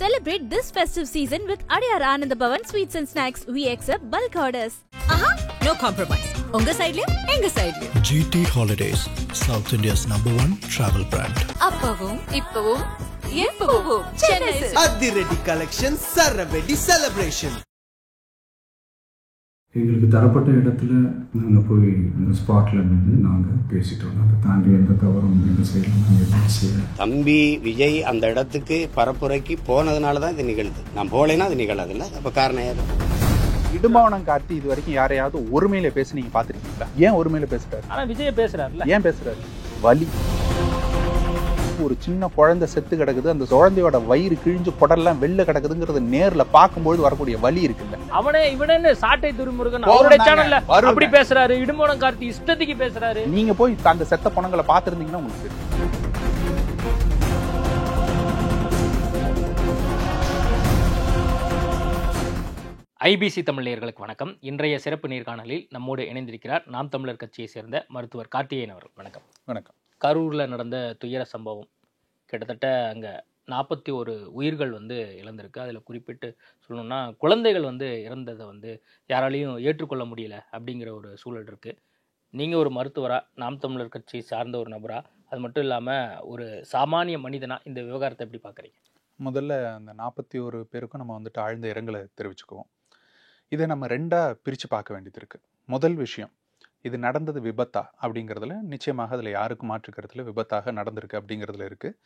Celebrate this festive season with Adiyar Anand Bhavan Sweets and Snacks. We accept bulk orders. No compromise. Unga side liya, enga side liya. GT Holidays, South India's #1 travel brand. Appavum, ippavum, eppavum. Chennai Silks. அதிரடி collection, சரவெடி celebration. எங்களுக்கு தரப்பட்ட இடத்துல நாங்கள் போய் அந்த ஸ்பாட்டில் நின்று நாங்கள் பேசிட்டோம். அதை தாண்டி எந்த தவறும் எங்கள் சைடில் நாங்கள் எதுவும் செய்யலை. தம்பி விஜய் அந்த இடத்துக்கு பரப்புரைக்கு போனதுனால தான் இது நிகழுது. நான் போகலைன்னா அது நிகழாதுல்ல. அப்போ காரணம் யாரு? இடும்பாவனம் காட்டி இது வரைக்கும் யாரையாவது ஒருமையில பேசி நீங்க பாத்துருக்கீங்களா? ஏன் ஒருமையில பேசுறாரு? ஆனா விஜய் பேசுறாருல்ல. ஏன் பேசுறாரு? வலி. ஒரு சின்ன குழந்தை செத்து கிடக்குது, அந்த குழந்தையோட வயிறு கிழிஞ்சு குடல்லாம் வெளில கிடக்குதுங்கிறது நேர்ல பார்க்கும்போது வரக்கூடிய வலி இருக்குல்ல. அவனே இவனே சாட்டை துருமுருகன் அவருடைய சேனல்ல அப்படி பேசுறாரு. இடும்பாவனம் காட்டி இஷ்டத்துக்கு பேசுறாரு. நீங்க போய் அந்த செத்த பணங்களை பாத்துருந்தீங்கன்னா உங்களுக்கு தெரியும். ஐபிசி தமிழ் நேயர்களுக்கு வணக்கம். இன்றைய சிறப்பு நேர்காணலில் நம்மோடு இணைந்திருக்கிறார் நாம் தமிழர் கட்சியை சேர்ந்த மருத்துவர் கார்த்திகேயன் அவர்கள். வணக்கம். வணக்கம். கரூரில் நடந்த துயர சம்பவம், கிட்டத்தட்ட அங்கே 41 உயிர்கள் இழந்திருக்கு. அதில் குறிப்பிட்டு சொல்லணும்னா குழந்தைகள் இறந்ததை யாராலையும் ஏற்றுக்கொள்ள முடியல அப்படிங்கிற ஒரு சூழல் இருக்குது. நீங்கள் ஒரு மருத்துவராக, நாம் தமிழர் கட்சியை சார்ந்த ஒரு நபராக, அது மட்டும் இல்லாமல் ஒரு சாமானிய மனிதனாக இந்த விவகாரத்தை எப்படி பார்க்குறீங்க? முதல்ல அந்த 41 பேருக்கும் நம்ம ஆழ்ந்த இரங்கலை தெரிவிச்சுக்குவோம். இதை நம்ம ரெண்டாக பிரித்து பார்க்க வேண்டியது இருக்குது. முதல் விஷயம், இது நடந்தது விபத்தா அப்படிங்கிறதுல நிச்சயமாக அதில் யாருக்கும் மாற்றுக்கிறதுல விபத்தாக நடந்திருக்கு அப்படிங்கிறதுல இருக்குது.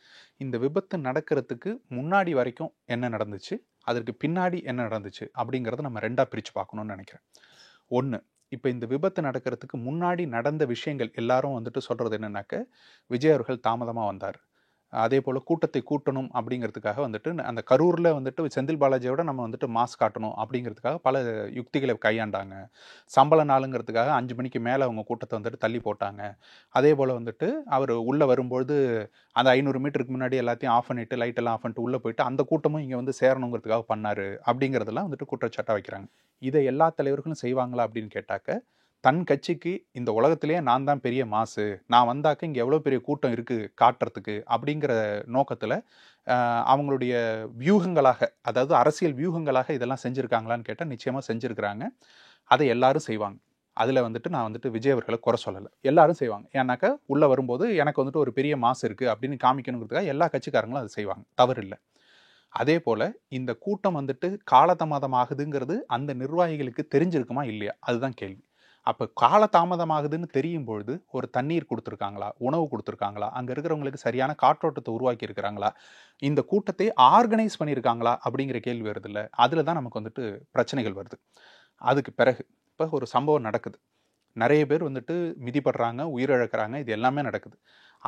இந்த விபத்து நடக்கிறதுக்கு முன்னாடி வரைக்கும் என்ன நடந்துச்சு, அதற்கு பின்னாடி என்ன நடந்துச்சு அப்படிங்கிறத நம்ம ரெண்டாக பிரித்து பார்க்கணும்னு நினைக்கிறேன். ஒன்று, இப்போ இந்த விபத்து நடக்கிறதுக்கு முன்னாடி நடந்த விஷயங்கள் எல்லாரும் சொல்கிறது என்னன்னாக்க, விஜய் அவர்கள் தாமதமாக வந்தார், அதே போல் கூட்டத்தை கூட்டணும் அப்படிங்கிறதுக்காக அந்த கரூரில் செந்தில் பாலாஜியோட நம்ம மாஸ் காட்டணும் அப்படிங்கிறதுக்காக பல யுக்திகளை கையாண்டாங்க. சம்பள நாளுங்கிறதுக்காக 5 மணிக்கு மேலே அவங்க கூட்டத்தை தள்ளி போட்டாங்க. அதே போல் அவர் உள்ளே வரும்பொழுது அந்த 500 மீட்டருக்கு முன்னாடி எல்லாத்தையும் ஆஃப் பண்ணிவிட்டு, லைட்டெல்லாம் ஆஃப் பண்ணிட்டு உள்ளே போயிட்டு அந்த கூட்டமும் இங்கே சேரணுங்கிறதுக்காக பண்ணார் அப்படிங்கிறதெல்லாம் குற்றச்சாட்டாக வைக்கிறாங்க. இதை எல்லா தலைவர்களும் செய்வாங்களா அப்படின்னு கேட்டாக்க, தன் கட்சிக்கு இந்த உலகத்திலேயே நான் தான் பெரிய மாசு, நான் வந்தாக்க இங்கே எவ்வளோ பெரிய கூட்டம் இருக்குது காட்டுறதுக்கு அப்படிங்கிற நோக்கத்தில் அவங்களுடைய வியூகங்களாக, அதாவது அரசியல் வியூகங்களாக இதெல்லாம் செஞ்சுருக்காங்களான்னு கேட்டால் நிச்சயமாக செஞ்சுருக்கிறாங்க. அதை எல்லாரும் செய்வாங்க. அதில் நான் விஜய் அவர்களை குறை சொல்லலை, எல்லாரும் செய்வாங்க. ஏன்னாக்கா உள்ளே வரும்போது எனக்கு ஒரு பெரிய மாசு இருக்குது அப்படின்னு காமிக்கணுங்கிறதுக்காக எல்லா கட்சிக்காரங்களும் அதை செய்வாங்க, தவறு இல்லை. அதே போல் இந்த கூட்டம் காலதாமதம் ஆகுதுங்கிறது அந்த நிர்வாகிகளுக்கு தெரிஞ்சிருக்குமா இல்லையா, அதுதான் கேள்வி. அப்போ காலதாமதமாகுதுன்னு தெரியும் பொழுது ஒரு தண்ணீர் கொடுத்துருக்காங்களா, உணவு கொடுத்துருக்காங்களா, அங்கே இருக்கிறவங்களுக்கு சரியான காற்றோட்டத்தை உருவாக்கி இருக்கிறாங்களா, இந்த கூட்டத்தை ஆர்கனைஸ் பண்ணியிருக்காங்களா அப்படிங்கிற கேள்வி வருது இல்லை. அதில் தான் நமக்கு பிரச்சனைகள் வருது. அதுக்கு பிறகு இப்போ ஒரு சம்பவம் நடக்குது, நிறைய பேர் மிதிப்படுறாங்க, உயிரிழக்கிறாங்க, இது எல்லாமே நடக்குது.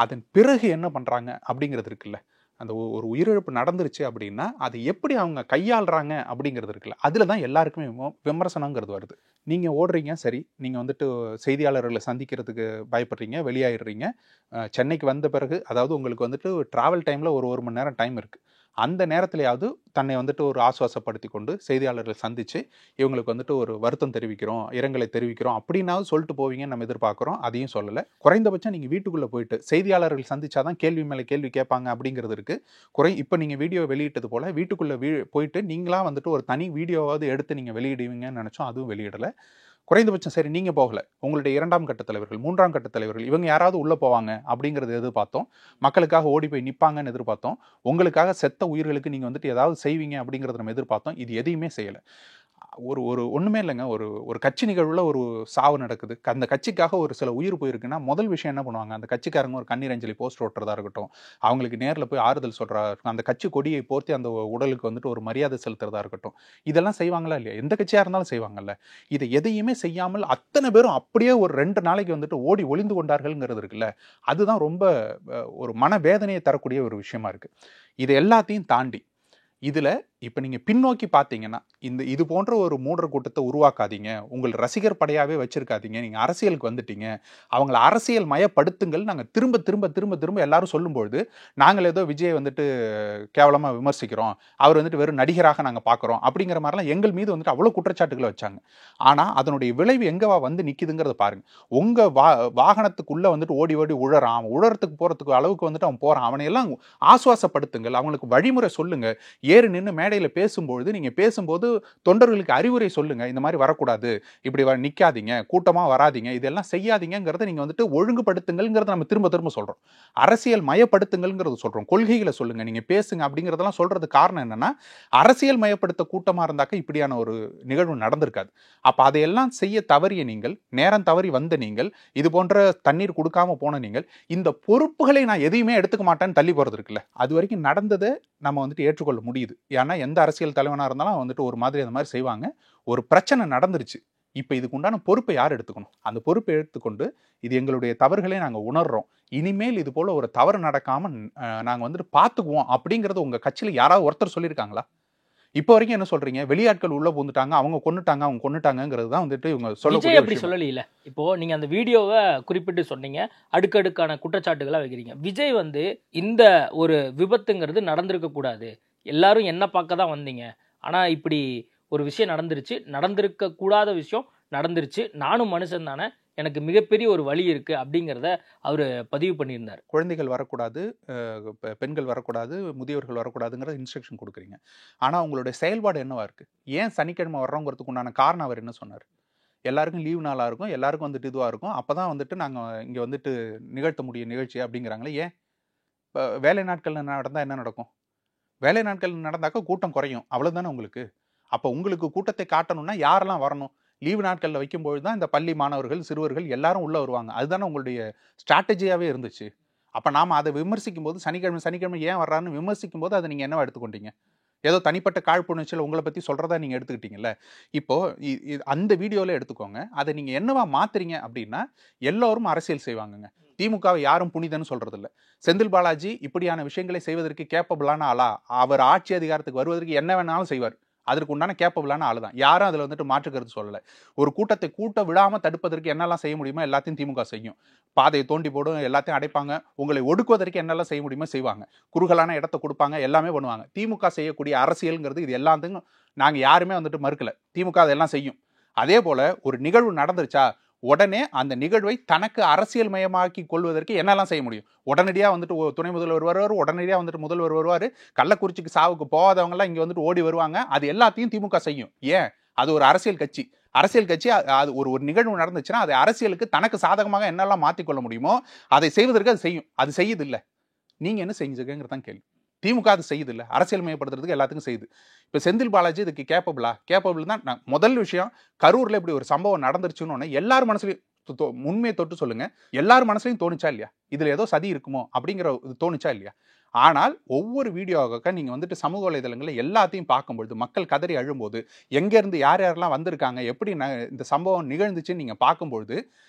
அதன் பிறகு என்ன பண்ணுறாங்க அப்படிங்கிறது இருக்குல்ல. அந்த ஒரு உயிரிழப்பு நடந்துருச்சு அப்படின்னா அதை எப்படி அவங்க கையாளுறாங்க அப்படிங்கிறது இருக்குல்ல, அதில் தான் எல்லாருக்குமே விமர்சனங்கிறது வருது. நீங்கள் ஓடுறீங்க, சரி, நீங்கள் செய்தியாளர்களை சந்திக்கிறதுக்கு பயப்படுறீங்க, வெளியாயிடுறீங்க. சென்னைக்கு வந்த பிறகு, அதாவது உங்களுக்கு ட்ராவல் டைமில் ஒரு மணி நேரம் டைம் இருக்குது, அந்த நேரத்துலையாவது தன்னை ஒரு ஆசுவாசப்படுத்தி கொண்டு செய்தியாளர்கள் சந்தித்து இவங்களுக்கு ஒரு வருத்தம் தெரிவிக்கிறோம், இரங்கலை தெரிவிக்கிறோம் அப்படின்னாவது சொல்லிட்டு போவீங்கன்னு நம்ம எதிர்பார்க்குறோம். அதையும் சொல்லலை. குறைந்தபட்சம் நீங்கள் வீட்டுக்குள்ளே போயிட்டு செய்தியாளர்கள் சந்திச்சாதான் கேள்வி மேலே கேள்வி கேட்பாங்க அப்படிங்கிறது இருக்குது. இப்போ நீங்கள் வீடியோ வெளியிட்டது போல் வீட்டுக்குள்ளே போயிட்டு நீங்களாக ஒரு தனி வீடியோவாவது எடுத்து நீங்கள் வெளியிடுவீங்கன்னு நினச்சோம், அதுவும் வெளியிடலை. குறைந்தபட்சம் சரி, நீங்கள் போகலை, உங்களுடைய 2ஆம் கட்ட தலைவர்கள், 3ஆம் கட்ட தலைவர்கள், இவங்க யாராவது உள்ளே போவாங்க அப்படிங்கிறது எதிர்பார்த்தோம். மக்களுக்காக ஓடி போய் நிற்பாங்கன்னு எதிர்பார்த்தோம். உங்களுக்காக செத்த உயிர்களுக்கு நீங்கள் ஏதாவது செய்வீங்க அப்படிங்கிறத நம்ம எதிர்பார்த்தோம். இது எதையுமே செய்யலை. ஒன்றுமே இல்லைங்க. ஒரு கட்சி நிகழ்வில் ஒரு சாவு நடக்குது, அந்த கட்சிக்காக ஒரு சில உயிர் போயிருக்குன்னா முதல் விஷயம் என்ன பண்ணுவாங்க, அந்த கட்சிக்காரங்க ஒரு கண்ணீர் அஞ்சலி போஸ்டர் ஓட்டுறதா இருக்கட்டும், அவங்களுக்கு நேரில் போய் ஆறுதல் சொல்கிறதா இருக்கட்டும், அந்த கட்சி கொடியை போர்த்தி அந்த உடலுக்கு ஒரு மரியாதை செலுத்துறதா இருக்கட்டும், இதெல்லாம் செய்வாங்களா இல்லையா? எந்த கட்சியாக இருந்தாலும் செய்வாங்கல்ல. இதை எதையுமே செய்யாமல் அத்தனை பேரும் அப்படியே ஒரு 2 நாளைக்கு ஓடி ஒளிந்து கொண்டார்கள்ங்கிறது இருக்குல்ல, அதுதான் ரொம்ப ஒரு மனவேதனையை தரக்கூடிய ஒரு விஷயமா இருக்குது. இது எல்லாத்தையும் தாண்டி இதில் இப்போ நீங்கள் பின்னோக்கி பார்த்தீங்கன்னா இது போன்ற ஒரு மூடர் கூட்டத்தை உருவாக்காதீங்க, உங்கள் ரசிகர் படையாவே வச்சிருக்காதீங்க, நீங்க அரசியலுக்கு வந்துட்டீங்க, அவங்கள அரசியல் மயப்படுத்துங்கள் நாங்க திரும்ப திரும்ப திரும்ப திரும்ப எல்லாரும் சொல்லும்பொழுது நாங்கள் ஏதோ விஜய் வந்துட்டு கேவலமா விமர்சிக்கிறோம், அவர் வந்துட்டு வெறும் நடிகராக நாங்க பாக்குறோம் அப்படிங்கிற மாதிரிலாம் எங்கள் மீது வந்துட்டு அவ்வளவு குற்றச்சாட்டுகளை வச்சாங்க. ஆனா அதனுடைய விளைவு எங்கவா வந்து நிக்குதுங்கிறத பாருங்க. உங்க வாகனத்துக்குள்ள வந்துட்டு ஓடி ஓடி உழறான், அவன் உழறதுக்கு போறதுக்கு அளவுக்கு வந்துட்டு அவன் போறான், அவனை எல்லாம் ஆசுவாசப்படுத்துங்கள், அவங்களுக்கு வழிமுறை சொல்லுங்க. ஏறு நின்று மேடையில பேசும்பொழுது நீங்க பேசும்போது தொண்டர்களுக்கு அறிவுரை சொல்லுங்க, இந்த மாதிரி வரக்கூடாது, இப்படி நிக்காதீங்க, கூட்டமா வராதீங்க, இதெல்லாம் செய்யாதீங்கிறத நீங்க வந்துட்டு ஒழுங்குபடுத்துங்கள்ங்கிறத நம்ம திரும்ப திரும்ப சொல்றோம். அரசியல் மயப்படுத்துங்கள்ங்கிறது சொல்றோம், கொள்கைகளை சொல்லுங்க, நீங்க பேசுங்க அப்படிங்கறதெல்லாம் சொல்றது காரணம் என்னன்னா, அரசியல் மயப்படுத்த கூட்டமா இருந்தாக்க இப்படியான ஒரு நிகழ்வு நடந்திருக்காது. அப்ப அதையெல்லாம் செய்ய தவறிய நீங்கள், நேரம் தவறி வந்த நீங்கள், இது போன்ற தண்ணீர் கொடுக்காம போன நீங்கள், இந்த பொறுப்புகளை நான் எதையுமே எடுத்துக்க மாட்டேன்னு தள்ளி போறது இருக்குல்ல, அது வரைக்கும் நடந்ததை நம்ம வந்துட்டு ஏற்றுக்கொள்ள முடியுது. ஏன்னா எந்த அரசியல் தலைவனா இருந்தாலும் வந்துட்டு ஒரு மாதிரி அந்த மாதிரி செய்வாங்க. ஒரு பிரச்சனை நடந்துருச்சு, இப்ப இதுக்கு உண்டான பொறுப்பை யார் எடுத்துக்கணும்? அந்த பொறுப்பை எடுத்துக்கொண்டு இது எங்களுடைய தவறுகளை நாங்க உணர்றோம், இனிமேல் இது போல ஒரு தவறு நடக்காம நாங்க வந்துட்டு பாத்துக்குவோம் அப்படிங்கறது உங்க கட்சியில யாராவது ஒருத்தர் சொல்லியிருக்காங்களா? இப்போ வரைக்கும் என்ன சொல்றீங்க? வெளியாட்கள் உள்ள பூந்துட்டாங்க, அவங்க கொன்னுட்டாங்கிறது தான் வந்துட்டு இவங்க விஜய் அப்படி சொல்லல. இப்போ நீங்க அந்த வீடியோவை குறிப்பிட்டு சொன்னீங்க, அடுக்கடுக்கான குற்றச்சாட்டுகளை வைக்கிறீங்க. விஜய் வந்து இந்த ஒரு விபத்துங்கிறது நடந்திருக்க கூடாது, எல்லாரும் என்ன பார்க்க தான் வந்தீங்க, ஆனா இப்படி ஒரு விஷயம் நடந்துருச்சு, நடந்திருக்க கூடாத விஷயம் நடந்துருச்சு, நானும் மனுஷன் தானே, எனக்கு மிகப்பெரிய ஒரு வழி இருக்கு அப்படிங்கிறத அவர் பதிவு பண்ணியிருந்தார். குழந்தைகள் வரக்கூடாது, பெண்கள் வரக்கூடாது, முதியவர்கள் வரக்கூடாதுங்கிற இன்ஸ்ட்ரக்ஷன் கொடுக்குறீங்க. ஆனால் உங்களுடைய செயல்பாடு என்னவா இருக்கு? ஏன் சனிக்கிழமை வர்றோங்கிறதுக்கு உண்டான காரணம் அவர் என்ன சொன்னார்? எல்லாருக்கும் லீவ் நாளாக இருக்கும், எல்லாருக்கும் வந்துட்டு இதுவாக இருக்கும், அப்போ தான் வந்துட்டு நாங்கள் இங்கே வந்துட்டு நிகழ்த்த முடியும் நிகழ்ச்சி அப்படிங்கிறாங்களே. ஏன் இப்போ வேலை நாட்கள் நடந்தால் என்ன நடக்கும்? வேலை நாட்கள் நடந்தாக்கா கூட்டம் குறையும், அவ்வளோதானே உங்களுக்கு. அப்போ உங்களுக்கு கூட்டத்தை காட்டணும்னா யாரெல்லாம் வரணும்? லீவு நாட்களில் வைக்கும்போது தான் இந்த பள்ளி மாணவர்கள், சிறுவர்கள் எல்லாரும் உள்ளே வருவாங்க. அதுதானே உங்களுடைய ஸ்ட்ராட்டஜியாகவே இருந்துச்சு. அப்போ நாம் அதை விமர்சிக்கும் போது சனிக்கிழமை ஏன் வர்றாருன்னு விமர்சிக்கும் போது அதை நீங்கள் என்னவா எடுத்துக்கொண்டீங்க? ஏதோ தனிப்பட்ட காழ்ப்புணர்ச்சியில் உங்களை பற்றி சொல்கிறதா நீங்கள் எடுத்துக்கிட்டீங்கல்ல. இப்போது அந்த வீடியோவில் எடுத்துக்கோங்க, அதை நீங்கள் என்னவா மாற்றுறீங்க அப்படின்னா, எல்லோரும் அரசியல் செய்வாங்கங்க. திமுகவை யாரும் புனிதன்னு சொல்கிறதில்ல. செந்தில் பாலாஜி இப்படியான விஷயங்களை செய்வதற்கு கேப்பபிளான ஆளா? அவர் ஆட்சி அதிகாரத்துக்கு வருவதற்கு என்ன வேணாலும் செய்வார், அதற்கு உண்டான கேப்பபிளான ஆளு தான். யாரும் அதில் வந்துட்டு மாற்றுக்கிறது சொல்லலை. ஒரு கூட்டத்தை கூட்ட விடாமல் தடுப்பதற்கு என்னெல்லாம் செய்ய முடியுமோ எல்லாத்தையும் திமுக செய்யும். பாதையை தோண்டி போடும், எல்லாத்தையும் அடைப்பாங்க, உங்களை ஒடுக்குவதற்கு என்னெல்லாம் செய்ய முடியுமோ செய்வாங்க, குறுகலான இடத்த கொடுப்பாங்க, எல்லாமே பண்ணுவாங்க. திமுக செய்யக்கூடிய அரசியல்ங்கிறது இது எல்லாத்தையும் நாங்கள் யாருமே வந்துட்டு மறுக்கல, திமுக அதெல்லாம் செய்யும். அதே போல ஒரு நிகழ்வு நடந்துருச்சா, உடனே அந்த நிகழ்வை தனக்கு அரசியல் மயமாக்கி கொள்வதற்கு என்னெல்லாம் செய்ய முடியும்? உடனடியாக வந்துட்டு துணை முதல்வர் வருவார், உடனடியாக வந்துட்டு முதல்வர் வருவார், கள்ளக்குறிச்சிக்கு சாவுக்கு போகாதவங்கலாம் இங்கே வந்துட்டு ஓடி வருவாங்க. அது எல்லாத்தையும் திமுக செய்யும். ஏன்? அது ஒரு அரசியல் கட்சி. அது ஒரு நிகழ்வு நடந்துச்சுன்னா அதை அரசியலுக்கு தனக்கு சாதகமாக என்னெல்லாம் மாற்றிக்கொள்ள முடியுமோ அதை செய்வதற்கு அது செய்யும். அது செய்யுது இல்லை, நீங்கள் என்ன செஞ்சுக்கங்கிறது தான் கேள்வி. திமுக அது செய்யுது இல்லை, அரசியல் மயப்படுத்துறதுக்கு எல்லாத்துக்கும் செய்யுது. இப்போ செந்தில் பாலாஜி இதுக்கு கேப்பபிள் தான். நான் முதல் விஷயம், கரூரில் இப்படி ஒரு சம்பவம் நடந்துருச்சுன்னு எல்லாரும் மனசுலையும் உண்மையை தொட்டு சொல்லுங்க, எல்லாரும் மனசுலையும் தோணுச்சா இல்லையா, இதில் ஏதோ சதி இருக்குமோ அப்படிங்கிற தோணுச்சா இல்லையா? ஆனால் ஒவ்வொரு வீடியோவாக நீங்கள் வந்துட்டு சமூக வலைதளங்களில் எல்லாத்தையும் பார்க்கும்பொழுது, மக்கள் கதறி அழும்போது, எங்கேருந்து யார் யாரெல்லாம் வந்திருக்காங்க, எப்படி இந்த சம்பவம் நிகழ்ந்துச்சுன்னு நீங்கள் பார்க்கும்பொழுது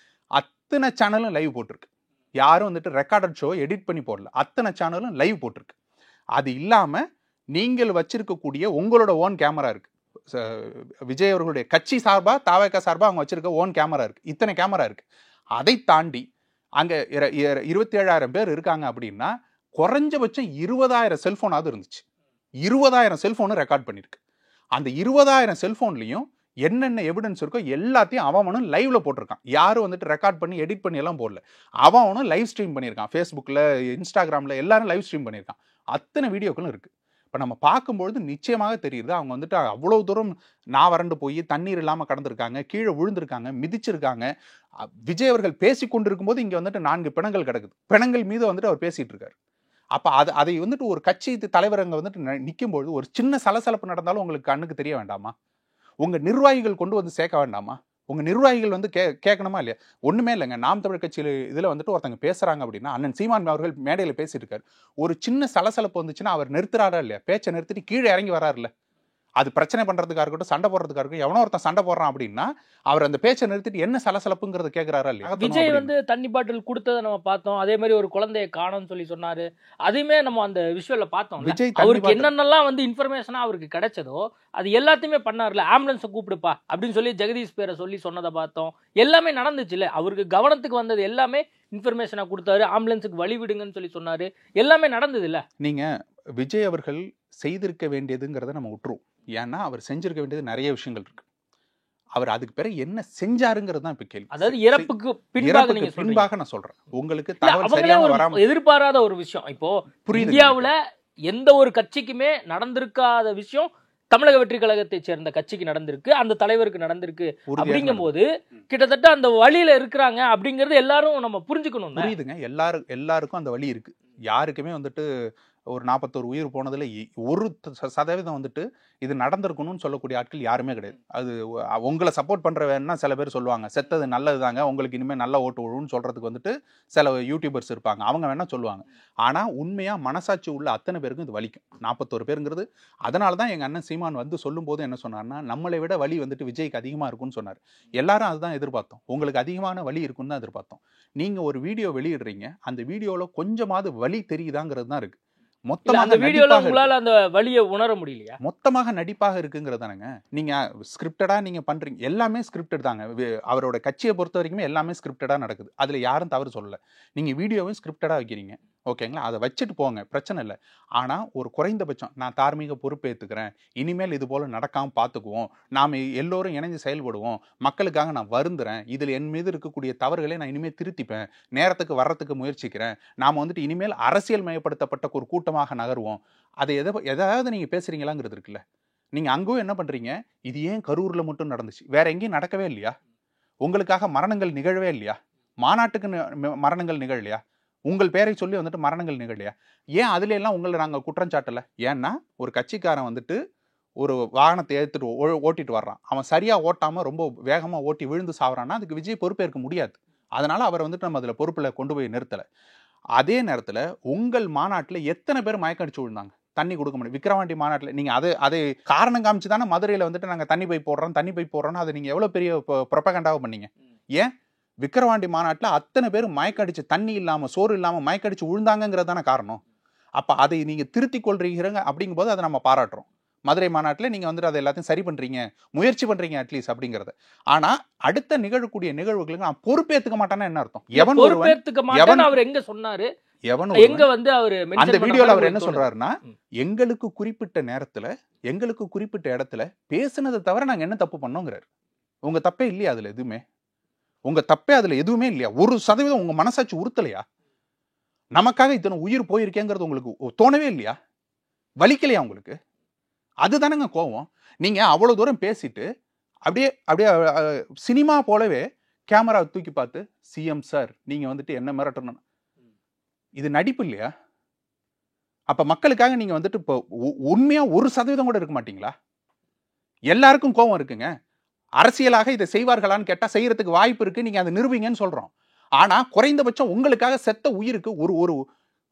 அத்தனை சேனலும் லைவ் போட்டிருக்கு. யாரும் வந்துட்டு ரெக்கார்டட் ஷோ எடிட் பண்ணி போடல, அத்தனை சேனலும் லைவ் போட்டிருக்கு. அது இல்லாமல் நீங்கள் வச்சிருக்கக்கூடிய உங்களோட ஓன் கேமரா இருக்கு. விஜய் அவர்களுடைய கட்சி சார்பா, தாவேகா சார்பா அவங்க வச்சிருக்க ஓன் கேமரா இருக்கு. இத்தனை கேமரா இருக்கு. அதை தாண்டி அங்கே 27,000 பேர் இருக்காங்க அப்படின்னா குறைஞ்சபட்சம் 20,000 செல்போனாவது இருந்துச்சு. 20,000 செல்போனு ரெக்கார்ட் பண்ணிருக்கு. அந்த 20,000 செல்போன்லையும் என்னென்ன எவிடன்ஸ் இருக்கோ எல்லாத்தையும் அவனும் லைவ்ல போட்டிருக்கான். யாரும் வந்துட்டு ரெக்கார்ட் பண்ணி எடிட் பண்ணி எல்லாம் போடல. அவனும் லைவ் ஸ்ட்ரீம் பண்ணியிருக்கான். ஃபேஸ்புக்கில், இன்ஸ்டாகிராமில் எல்லாரும் லைவ் ஸ்ட்ரீம் பண்ணியிருக்கான். அத்தனை வீடியோக்களும் இருக்கு. இப்போ நம்ம பார்க்கும்பொழுது நிச்சயமாக தெரியுது அவங்க வந்துட்டு அவ்வளோ தூரம் நான் வறண்டு போய் தண்ணீர் இல்லாமல் கடந்திருக்காங்க, கீழே விழுந்திருக்காங்க, மிதிச்சிருக்காங்க. விஜய் அவர்கள் பேசி கொண்டிருக்கும் போது இங்கே வந்துட்டு 4 பிணங்கள் கிடக்குது. பிணங்கள் மீது வந்துட்டு அவர் பேசிட்டு இருக்காரு. அப்போ அதை வந்துட்டு ஒரு கட்சி தலைவர் அங்கே வந்துட்டு நிற்கும்பொழுது ஒரு சின்ன சலசலப்பு நடந்தாலும் உங்களுக்கு கண்ணுக்கு தெரிய வேண்டாமா? உங்கள் நிர்வாகிகள் கொண்டு வந்து சேர்க்க வேண்டாமா? உங்கள் நிர்வாகிகள் வந்து கேட்கணுமா இல்லையா? ஒன்றுமே இல்லைங்க, நாம் தமிழ் கட்சியில் இதில் வந்துட்டு ஒருத்தங்க பேசுகிறாங்க அப்படின்னா, அண்ணன் சீமான் அவர்கள் மேடையில் பேசிட்டு இருக்காரு, ஒரு சின்ன சலசலப்பு வந்துச்சுன்னா அவர் நிறுத்துறாரா இல்லையா? பேச்சை நிறுத்திட்டு கீழே இறங்கி வராருல்ல. அது பிரச்சனை பண்றதுக்காக இருக்கட்டும், சண்டை போடுறதுக்காக இருக்கட்டும். எவனோ ஒருத்தன் சண்டை போடுறான் அப்படின்னா அவர் அந்த பேச்சை நிறுத்திட்டு என்ன சலசலப்புங்கிறத கேட்கிறாரா இல்லையா? விஜய் வந்து தண்ணி பாட்டில் கொடுத்ததை நம்ம பார்த்தோம். அதே மாதிரி ஒரு குழந்தைய காணோம்னு சொல்லி சொன்னாரு. அதையுமே நம்ம அந்த விஷுவல்ல பார்த்தோம். விஜய் அவருக்கு என்னென்னலாம் வந்து இன்ஃபர்மேஷனா அவருக்கு கிடைச்சதோ அது எல்லாத்தையுமே பண்ணார்ல. ஆம்புலன்ஸை கூப்பிடுப்பா அப்படின்னு சொல்லி ஜெகதீஷ் பேரை சொல்லி சொன்னதை பார்த்தோம். எல்லாமே நடந்துச்சு இல்ல. அவருக்கு கவனத்துக்கு வந்தது எல்லாமே இன்ஃபர்மேஷனா கொடுத்தாரு. ஆம்புலன்ஸுக்கு வழி விடுங்கன்னு சொல்லி சொன்னாரு. எல்லாமே நடந்தது இல்ல. நீங்க விஜய் அவர்கள் செய்திருக்க வேண்டியதுங்கிறத நம்ம விட்டுருவோம். ஏன்னா அவர் செஞ்சிருக்க வேண்டியது நிறைய விஷயங்கள் இருக்கு. அவர் அதுக்கு பிறகு என்ன செஞ்சாருங்கிறது தான் இப்ப கேள்வி. அதாவது இறப்புக்கு பின்பாக நீங்க பின்பாக நான் சொல்றேன். உங்களுக்கு எதிர்பாராத ஒரு விஷயம். இப்போ இந்தியாவுல எந்த ஒரு கட்சிக்குமே நடந்திருக்காத விஷயம் தமிழக வெற்றி கழகத்தை சேர்ந்த கட்சிக்கு நடந்திருக்கு, அந்த தலைவருக்கு நடந்திருக்கு. அப்படிங்கும் போது கிட்டத்தட்ட அந்த வழியில இருக்கிறாங்க அப்படிங்கறது எல்லாரும் நம்ம புரிஞ்சுக்கணும். புரியுதுங்க. எல்லாருக்கும் அந்த வழி இருக்கு. யாருக்குமே வந்துட்டு ஒரு 41 உயிர் போனதுல 1% வந்துட்டு இது நடந்திருக்கணும்னு சொல்லக்கூடிய ஆட்கள் யாருமே கிடையாது. அது உங்களை சப்போர்ட் பண்ற வேணா சில பேர் சொல்லுவாங்க, செத்தது நல்லதுதாங்க, உங்களுக்கு இனிமே நல்ல ஓட்டு விழுன்னு சொல்றதுக்கு வந்துட்டு சில யூடியூபர்ஸ் இருப்பாங்க, அவங்க வேணா சொல்லுவாங்க. ஆனா உண்மையா மனசாட்சி உள்ள அத்தனை பேருக்கும் இது வலிக்கும். 41 பேருங்கிறது. அதனாலதான் எங்க அண்ணன் சீமான் வந்து சொல்லும் போது என்ன சொன்னார்னா, நம்மளை விட வலி வந்துட்டு விஜய்க்கு அதிகமா இருக்கும்னு சொன்னார். எல்லாரும் அதுதான் எதிர்பார்த்தோம். உங்களுக்கு அதிகமான வலி இருக்குன்னு தான் எதிர்பார்த்தோம். நீங்க ஒரு வீடியோ வெளியிடுறீங்க, அந்த வீடியோல கொஞ்சமாவது வலி தெரியுதாங்கிறது தான் இருக்கு. மொத்தமாக வீடியோல உங்களால அந்த வலியை உணர முடியலையா? மொத்தமாக நடிப்பாக இருக்குங்கிறதானுங்க. நீங்க ஸ்கிரிப்டடா நீங்க பண்றீங்க. எல்லாமே ஸ்கிரிப்டட் தாங்க. அவரோட கட்சியை பொறுத்த வரைக்குமே எல்லாமே ஸ்கிரிப்டடா நடக்குது. அதுல யாரும் தவறு சொல்லல. நீங்க வீடியோவும் ஸ்கிரிப்டடா வைக்கிறீங்க, ஓகேங்களா? அதை வச்சுட்டு போங்க, பிரச்சனை இல்லை. ஆனா ஒரு குறைந்தபட்சம் நான் தார்மீக பொறுப்பேற்றுக்கிறேன், இனிமேல் இது போல நடக்காம பார்த்துக்குவோம், நாம எல்லோரும் இணைஞ்சு செயல்படுவோம், மக்களுக்காக நான் வருந்துறேன், இதுல என் மீது இருக்கக்கூடிய தவறுகளை நான் இனிமேல் திருத்திப்பேன், நேரத்துக்கு வர்றதுக்கு முயற்சிக்கிறேன், நாம வந்துட்டு இனிமேல் அரசியல் மயப்படுத்தப்பட்ட ஒரு கூட்டமாக நகருவோம். அதை எதாவது நீங்க பேசுறீங்களாங்கிறது இருக்குல்ல. நீங்க அங்கும் என்ன பண்றீங்க, இது ஏன் கரூர்ல மட்டும் நடந்துச்சு, வேற எங்கேயும் நடக்கவே இல்லையா? உங்களுக்காக மரணங்கள் நிகழவே இல்லையா? மாநாட்டுக்கு மரணங்கள் நிகழலையா? உங்கள் பேரை சொல்லி வந்துட்டு மரணங்கள் நிகழலையா? ஏன் அதுல எல்லாம் உங்களை நாங்க குற்றம் சாட்டல? ஏன்னா ஒரு கட்சிக்காரன் வந்துட்டு ஒரு வாகனத்தை எடுத்துட்டு ஓட்டிட்டு வர்றான், அவன் சரியா ஓட்டாம ரொம்ப வேகமா ஓட்டி விழுந்து சாவறான்னா அதுக்கு விஜய் பொறுப்பேற்க முடியாது. அதனால அவர் வந்துட்டு நம்ம அதுல பொறுப்புல கொண்டு போய் நிறுத்தல. அதே நேரத்துல உங்கள் மாநாட்டுல எத்தனை பேர் மயக்கம் அடிச்சு விழுந்தாங்க, தண்ணி கொடுக்க முடியும். விக்கிரவாண்டி மாநாட்டுல நீங்க அதை காரணம் காமிச்சு தானே மதுரையில வந்துட்டு நாங்க தண்ணி பை போடுறோம் அதை நீங்க எவ்வளவு பெரிய ப்ரொபகண்டாவை பண்ணீங்க. ஏன் விக்கிரவாண்டி மாநாட்டுல அத்தனை பேர் மயக்கடிச்சு தண்ணி இல்லாம சோறு இல்லாம மயக்கடிச்சு விழுந்தாங்கிறதான காரணம். அப்ப அதை நீங்க திருத்தி கொள்றீங்க அப்படிங்கும் போது அதை நம்ம பாராட்டுறோம். மதுரை மாநாட்டுல நீங்க வந்துட்டு அதை எல்லாத்தையும் சரி பண்றீங்க, முயற்சி பண்றீங்க அட்லீஸ்ட் அப்படிங்கறது. ஆனா அடுத்த நிகழக்கூடிய நிகழ்வுகளுக்கு நான் பொறுப்பேற்றுக்க மாட்டானா என்ன அர்த்தம்? அவர் எங்க சொன்னாரு, எங்க வந்து அவர் அந்த வீடியோல அவர் என்ன சொல்றாருன்னா, எங்களுக்கு குறிப்பிட்ட நேரத்துல எங்களுக்கு குறிப்பிட்ட இடத்துல பேசுனதை தவிர நாங்க என்ன தப்பு பண்ணோங்கிறாரு. உங்க தப்பே இல்லையா அதுல எதுவுமே? உங்க தப்பே அதுல எதுவுமே இல்லையா? 1% உங்க மனசாட்சி உறுத்தலையா? நமக்காக இத்தனை உயிர் போயிருக்கேங்கிறது உங்களுக்கு தோணவே இல்லையா? வலிக்கலையா உங்களுக்கு? அதுதானங்க கோவம். நீங்க அவ்வளவு தூரம் பேசிட்டு அப்படியே சினிமா போலவே கேமரா தூக்கி பார்த்து, சிஎம் சார் நீங்க வந்துட்டு என்ன மிரட்டணும், இது நடிப்பு இல்லையா? அப்ப மக்களுக்காக நீங்க வந்துட்டு இப்போ உண்மையா 1% கூட இருக்க மாட்டீங்களா? எல்லாருக்கும் கோவம் இருக்குங்க. அரசியலாக இதை செய்வார்களான்னு கேட்டா செய்யறதுக்கு வாய்ப்பு இருக்கு, நீங்க அதை நிரூபிங்கன்னு சொல்றோம். ஆனா குறைந்தபட்சம் உங்களுக்காக செத்த உயிருக்கு ஒரு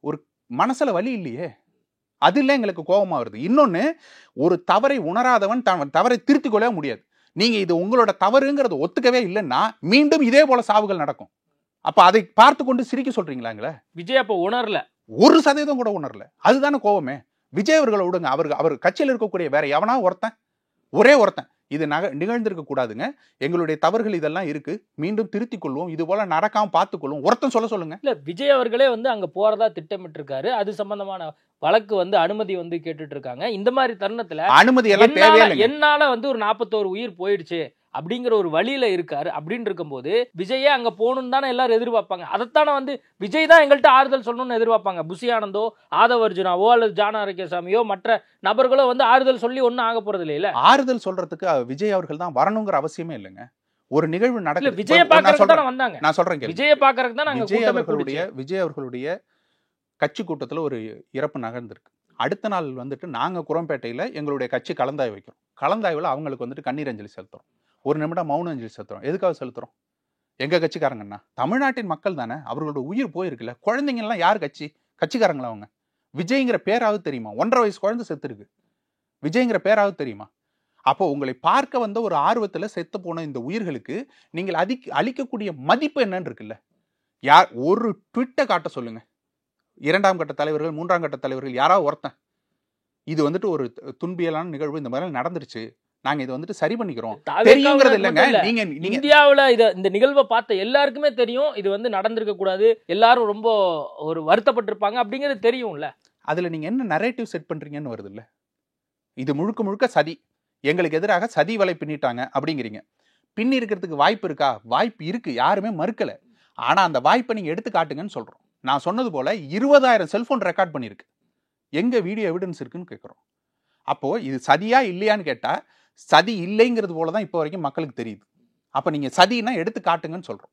ஒரு மனசுல வலி இல்லையே, அது இல்லை எங்களுக்கு கோபமா வருது. இன்னொன்னு, ஒரு தவறை உணராதவன் தவறை திருத்திக் கொள்ளவே முடியாது. நீங்க இது உங்களோட தவறுங்கிறத ஒத்துக்கவே இல்லைன்னா மீண்டும் இதே போல சாவுகள் நடக்கும். அப்ப அதை பார்த்து கொண்டு சிரிக்க சொல்றீங்களாங்களே? விஜய் அப்ப உணரல, 1% கூட உணரல. அதுதானே கோபமே. விஜய் அவர்களை விடுங்க, அவர் கட்சியில் இருக்கக்கூடிய வேற எவனா ஒரே ஒருத்தன் இது நிகழ்ந்திருக்க கூடாதுங்க, எங்களுடைய தவறுகள் இதெல்லாம் இருக்கு, மீண்டும் திருத்திக் கொள்வோம், இது போல நடக்காம பார்த்துக்கொள்வோம், ஒருத்தன் சொல்லுங்க. இல்ல விஜய் அவர்களே வந்து அங்க போறதா திட்டமிட்டு இருக்காரு. அது சம்பந்தமான வழக்கு வந்து அனுமதி வந்து கேட்டுட்டு இருக்காங்க. இந்த மாதிரி தருணத்துல அனுமதி எல்லாம் தேவையில்லை. என்னால வந்து ஒரு 41 உயிர் போயிடுச்சு அப்படிங்கிற ஒரு வழியில இருக்காரு. அப்படின்னு இருக்கும்போது விஜயே அங்க போகணும்னு தானே எல்லாரும் எதிர்பார்ப்பாங்க. அதைத்தானே வந்து விஜய் தான் எங்கள்கிட்ட ஆறுதல் சொல்லணும்னு எதிர்பார்ப்பாங்க. புசி ஆனந்தோ, ஆதவ அர்ஜுனாவோ அல்லது ஜான ஆரோக்கியசாமியோ மற்ற நபர்களோ வந்து ஆறுதல் சொல்லி ஒன்னும் ஆக போறது இல்ல. ஆறுதல் சொல்றதுக்கு விஜய் அவர்கள் தான் வரணுங்கிற அவசியமே இல்லைங்க. ஒரு நிகழ்வு நடக்குது, விஜய பாக்குறதுக்கு தான் வந்தாங்க. நான் சொல்றேன், விஜய பாக்குறதுக்கு தான் விஜய் அவர்களுடைய கட்சி கூட்டத்துல ஒரு இறப்பு நகர்ந்திருக்கு. அடுத்த நாள் வந்துட்டு நாங்க குரம்பேட்டையில எங்களுடைய கட்சி கலந்தாய்வு வைக்கிறோம். கலந்தாய்வுல அவங்களுக்கு வந்துட்டு கண்ணீர் அஞ்சலி செலுத்துறோம். 1 நிமிடம் மௌன அஞ்சலி செலுத்துறோம். எதுக்காக செலுத்துறோம்? எங்க கட்சிக்காரங்கன்னா தமிழ்நாட்டின் மக்கள் தானே, அவர்களோட உயிர் போயிருக்குல்ல. குழந்தைங்க எல்லாம் யார் கட்சிக்காரங்களா? அவங்க விஜய்ங்கிற பேராவது தெரியுமா? 1.5 வயசு குழந்தை செத்து இருக்கு. விஜய்ங்கிற பேராவது தெரியுமா? அப்போ உங்களை பார்க்க வந்த ஒரு ஆர்வத்துல செத்து போன இந்த உயிர்களுக்கு நீங்கள் அளிக்கக்கூடிய மதிப்பு என்னன்னு இருக்குல்ல. யார் ஒரு ட்விட்டை காட்ட சொல்லுங்க, 2ஆம் கட்ட தலைவர்கள் 3ஆம் கட்ட தலைவர்கள் யாராவது ஒருத்தன் இது வந்துட்டு ஒரு துன்பியலான நிகழ்வு இந்த மாதிரி நடந்துருச்சு, நாங்க இதை வந்துட்டு சரி பண்ணிக்கிறோம் தெரியுங்கிறது இல்லைங்க. நீங்க இந்தியாவுல இந்த நிகழ்வை பார்த்த எல்லாருக்குமே தெரியும் இது வந்து நடந்திருக்க கூடாது, எல்லாரும் ரொம்ப ஒரு வருத்தப்பட்டிருப்பாங்க அப்படிங்கிறது தெரியும்ல. அதுல நீங்க என்ன நரேட்டிவ் செட் பண்றீங்கன்னு வருது இல்ல. இது முழுக்க முழுக்க சதி, எங்களுக்கு எதிராக சதி வலை பின்னிட்டாங்க அப்படிங்கிறீங்க. பின்னி இருக்கிறதுக்கு வாய்ப்பு இருக்கா? வாய்ப்பு இருக்கு, யாருமே மறுக்கல. ஆனா அந்த வாய்ப்பை நீங்க எடுத்து காட்டுங்கன்னு சொல்றோம். நான் சொன்னது போல 20,000 செல்போன் ரெக்கார்ட் பண்ணிருக்கு, எங்க வீடியோ எவிடன்ஸ் இருக்குன்னு கேட்கிறோம். அப்போ இது சதியா இல்லையான்னு கேட்டா சதி இல்லைங்கிறது போலதான் இப்போ வரைக்கும் மக்களுக்கு தெரியுது. அப்ப நீங்க சதினா எடுத்து காட்டுங்கன்னு சொல்றோம்.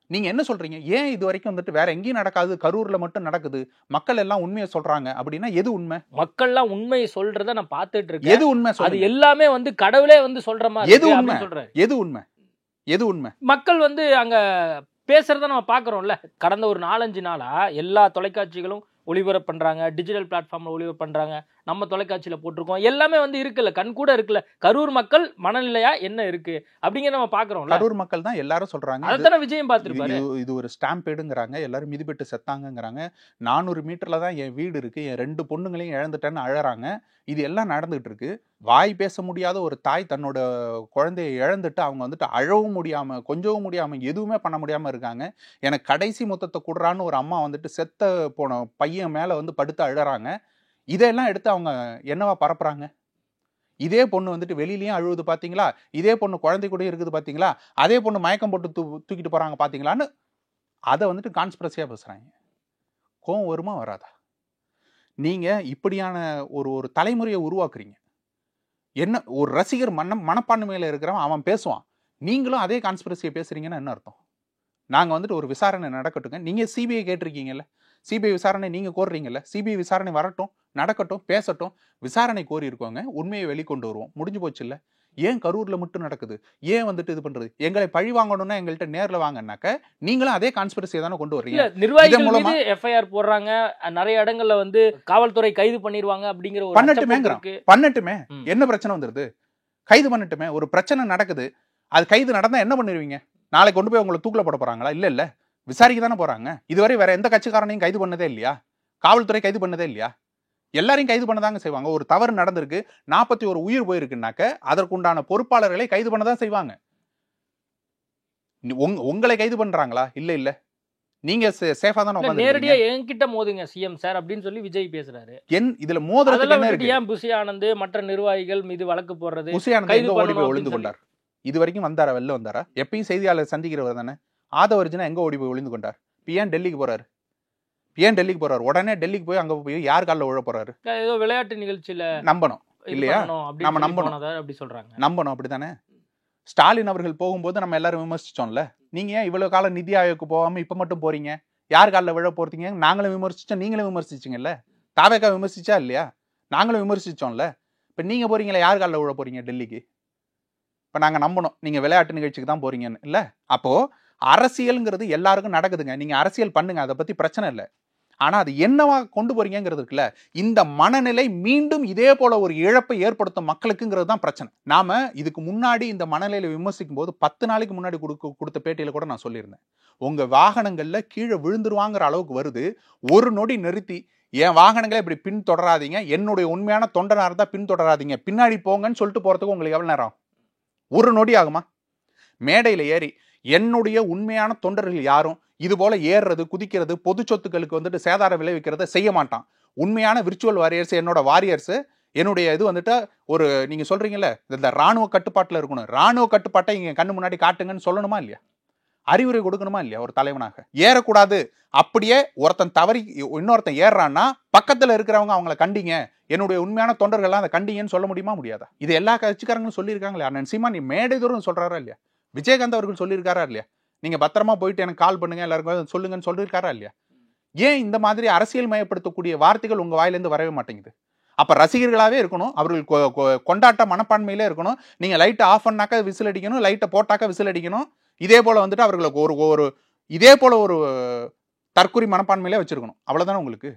நீங்க என்ன சொல்றீங்க? ஏன் இது வரைக்கும் வந்துட்டு வேற எங்கேயும் நடக்காது, கரூர்ல மட்டும் நடக்குது, மக்கள் எல்லாம் உண்மையை சொல்றாங்க அப்படின்னா எது உண்மை? மக்கள்லாம் உண்மையை சொல்றத நான் பார்த்துட்டு இருக்கேன். எது உண்மை? அது எல்லாமே வந்து கடவுளே வந்து சொல்ற மாதிரி. எது உண்மை? எது உண்மை? எது உண்மை? மக்கள் வந்து அங்க பேசுறத நம்ம பாக்குறோம்ல. கடந்த ஒரு 4-5 நாளா எல்லா தொலைக்காட்சிகளும் ஒளிபரப்பு பண்றாங்க, டிஜிட்டல் பிளாட்ஃபார்ம்ல ஒளிபரப்பு பண்றாங்க, நம்ம தொலைக்காட்சியில போட்டிருக்கோம், எல்லாமே வந்து இருக்குல்ல, கண் கூட இருக்குல்ல. கரூர் மக்கள் மனநிலையா என்ன இருக்கு அப்படிங்கிற நம்ம பாக்குறோம்ல. கரூர் மக்கள் தான் எல்லாரும் சொல்றாங்க. அதுதானே விஜயம் பார்த்திருப்பாரு. இது ஒரு ஸ்டாம்பேடுங்கிறாங்க, எல்லாரும் மிதிபெட்டு செத்தாங்கிறாங்க. 400 மீட்டர்ல தான் என் வீடு இருக்கு, என் 2 பொண்ணுங்களையும் இழந்துட்டேன்னு அழறாங்க. இது எல்லாம் நடந்துகிட்டு இருக்கு. வாய் பேச முடியாத ஒரு தாய் தன்னோட குழந்தையை இழந்துட்டு அவங்க வந்துட்டு அழவும் முடியாம, கொஞ்சவும் முடியாம, எதுவுமே பண்ண முடியாம இருக்காங்க. எனக்கு கடைசி மொத்தத்தை குடுறான்னு ஒரு அம்மா வந்துட்டு செத்த போன பையன் மேல வந்து படுத்து அழறாங்க. இதெல்லாம் எடுத்து அவங்க என்னவா பரப்புறாங்க? இதே பொண்ணு வந்துட்டு வெளியிலயும் அழுவுது பாத்தீங்களா, இதே பொண்ணு குழந்தை கூட இருக்குது பாத்தீங்களா, அதே பொண்ணு மயக்கம் போட்டு தூக்கிட்டு போறாங்க பாத்தீங்களான்னு அதை வந்துட்டு கான்ஸ்பிரசியா பேசுறாங்க. கோவம் வருமா வராதா? நீங்க இப்படியான ஒரு தலைமுறையை உருவாக்குறீங்க. என்ன ஒரு ரசிகர் மனப்பான்மையில இருக்கிறவன் அவன் பேசுவான், நீங்களும் அதே கான்ஸ்பிரசியை பேசுறீங்கன்னு என்ன அர்த்தம்? நாங்க வந்துட்டு ஒரு விசாரணை நடக்கட்டுங்க, நீங்க சிபிஐ கேட்டிருக்கீங்கல்ல, சிபிஐ விசாரணை நீங்க கோர்றீங்கல்ல, சிபிஐ விசாரணை வரட்டும், நடக்கட்டும், பேசட்டும். விசாரணை கோரி இருக்கோங்க, உண்மையை வெளிக்கொண்டு வருவோம், முடிஞ்சு போச்சு இல்ல. ஏன் கரூர்ல மட்டும் நடக்குது? ஏன் வந்துட்டு இது பண்றது? எங்களை பழி வாங்கணும்னா எங்கள்கிட்ட நேர்ல வாங்கன்னாக்க நீங்களும் அதே கான்ஸ்பிரசியை தானே கொண்டு வரீங்க. நிர்வாகிகள் மீது எஃப்ஐஆர் போடுறாங்க, நிறைய இடங்கள்ல வந்து காவல்துறை கைது பண்ணிடுவாங்க அப்படிங்கிற ஒரு பண்ணட்டுமே, என்ன பிரச்சனை வந்துருது? கைது பண்ணட்டுமே. ஒரு பிரச்சனை நடக்குது, அது கைது நடந்தா என்ன பண்ணிடுவீங்க? நாளைக்கு கொண்டு போய் உங்களை தூக்கில போட போறாங்களா? இல்ல விசாரிக்க தானே போறாங்க. இதுவரை வேற எந்த கட்சிக்காரனையும் கைது பண்ணதே இல்லையா? காவல்துறை கைது பண்ணதே இல்லையா? எல்லாரையும் கைது பண்ணதாங்க செய்வாங்க. ஒரு தவறு நடந்திருக்கு, 41 உயிர் போயிருக்குனாக்க அதற்குண்டான பொறுப்பாளர்களை கைது பண்ணதான் செய்வாங்க. உங்களை கைது பண்றாங்களா? இல்ல நீங்க சேஃபா தானே உட்கார்ந்து நேரடியா என்கிட்ட மோதுங்க சிஎம் சார் அப்படின்னு சொல்லி விஜய் பேசுறாரு. இதுல மோதுறதுக்கு என்ன இருக்கு? ஏன் புசி ஆனந்த் மற்ற நிர்வாகிகள் மீது வழக்கு போடுறது? புசி ஆனந்த் எங்க ஓடி போய் ஒளிந்து கொண்டார்? இது வரைக்கும் வந்தாரா? வெளில வந்தாரா? எப்பயும் செய்தியாளர் சந்திக்கிறவர் தானே. ஆதவர்ஜுனா எங்க ஓடி போய் ஒளிந்து கொண்டார்? ஏன் டெல்லிக்கு போறாரு? ஏன் டெல்லிக்கு போறாரு? உடனே டெல்லிக்கு போய் அங்க போய் யார் காலில் விழ போறாரு? ஏதோ விளையாட்டு நிகழ்ச்சியில நம்பணும் இல்லையா? நம்ம நம்பணும், அப்படி சொல்றாங்க. நம்பணும், அப்படித்தானே? ஸ்டாலின் அவர்கள் போகும்போது நம்ம எல்லாரும் விமர்சிச்சோம்ல, நீங்க ஏன் இவ்வளவு காலம் நிதி ஆயோக்கு போகாம இப்ப மட்டும் போறீங்க? யார் காலில் விழ போறீங்க? நாங்களும் விமர்சிச்சோம், நீங்களும் விமர்சிச்சிங்கல்ல. தாவேக்கா விமர்சிச்சா இல்லையா? நாங்களும் விமர்சிச்சோம்ல. இப்ப நீங்க போறீங்களா? யார் காலில் விழ போறீங்க டெல்லிக்கு? இப்ப நாங்க நம்பணும் நீங்க விளையாட்டு நிகழ்ச்சிக்கு தான் போறீங்கன்னு இல்ல. அப்போ அரசியல்ங்கிறது எல்லாருக்கும் நடக்குதுங்க, நீங்க அரசியல் பண்ணுங்க, அதை பத்தி பிரச்சனை இல்லை. ஆனா அது என்னவா கொண்டு போறீங்கிறது இருக்குல்ல, இந்த மனநிலை மீண்டும் இதே போல ஒரு இழப்பை ஏற்படுத்தும் மக்களுக்குங்கிறது தான் பிரச்சனை. நாம இதுக்கு முன்னாடி இந்த மனநிலையில விமர்சிக்கும் போது 10 நாளைக்கு முன்னாடி கொடுத்த பேட்டியில கூட நான் சொல்லியிருந்தேன், உங்க வாகனங்கள்ல கீழே விழுந்துருவாங்கிற அளவுக்கு வருது, ஒரு நொடி நிறுத்தி என் வாகனங்களை இப்படி பின் தொடராதீங்க, என்னுடைய உண்மையான தொண்டனா இருந்தா பின் தொடராதீங்க, பின்னாடி போங்கன்னு சொல்லிட்டு போறதுக்கு உங்களுக்கு எவ்வளவு நேரம்? ஒரு நொடி ஆகுமா? மேடையில ஏறி என்னுடைய உண்மையான தொண்டர்கள் யாரும் இது போல ஏறுறது, குதிக்கிறது, பொது சொத்துக்களுக்கு வந்துட்டு சேதாரம் விளைவிக்கிறத செய்ய மாட்டான். உண்மையான விர்ச்சுவல் வாரியர்ஸ், என்னோட வாரியர்ஸ், என்னுடைய இது வந்துட்டு ஒரு நீங்க சொல்றீங்கல்ல இந்த ராணுவ கட்டுப்பாட்டுல இருக்கணும், ராணுவ கட்டுப்பாட்டை இங்க கண்ணு முன்னாடி காட்டுங்கன்னு சொல்லணுமா இல்லையா? அறிவுரை கொடுக்கணுமா இல்லையா? ஒரு தலைவனாக ஏறக்கூடாது. அப்படியே ஒருத்தன் தவறி இன்னொருத்தன் ஏறான்னா பக்கத்துல இருக்கிறவங்க அவங்களை கண்டிங்க, என்னுடைய உண்மையான தொண்டர்கள்லாம் அதை கண்டிங்கன்னு சொல்ல முடியுமா? முடியாதா? இது எல்லா கட்சிக்காரங்களும் சொல்லியிருக்காங்களே. அண்ணன் சீமான் மேடை தூரம் சொல்றாரா இல்லையா? விஜயகாந்த் அவர்கள் சொல்லியிருக்காரா இல்லையா? நீங்க பத்திரமா போயிட்டு எனக்கு கால் பண்ணுங்க, எல்லாருக்கும் சொல்லுங்கன்னு சொல்லியிருக்காரா இல்லையா? ஏன் இந்த மாதிரி அரசியல் மயப்படுத்தக்கூடிய வார்த்தைகள் உங்க வாயிலிருந்து வரவே மாட்டேங்குது? அப்ப ரசிகர்களாவே இருக்கணும், அவர்கள் கொண்டாட்ட மனப்பான்மையிலே இருக்கணும். நீங்க லைட்டை ஆஃப் பண்ணாக்க விசில் அடிக்கணும், லைட்டை போட்டாக்க விசில் அடிக்கணும். இதே போல வந்துட்டு அவர்களுக்கு இதே போல ஒரு தற்குறி மனப்பான்மையிலே வச்சிருக்கணும். அவ்வளவுதானே உங்களுக்கு?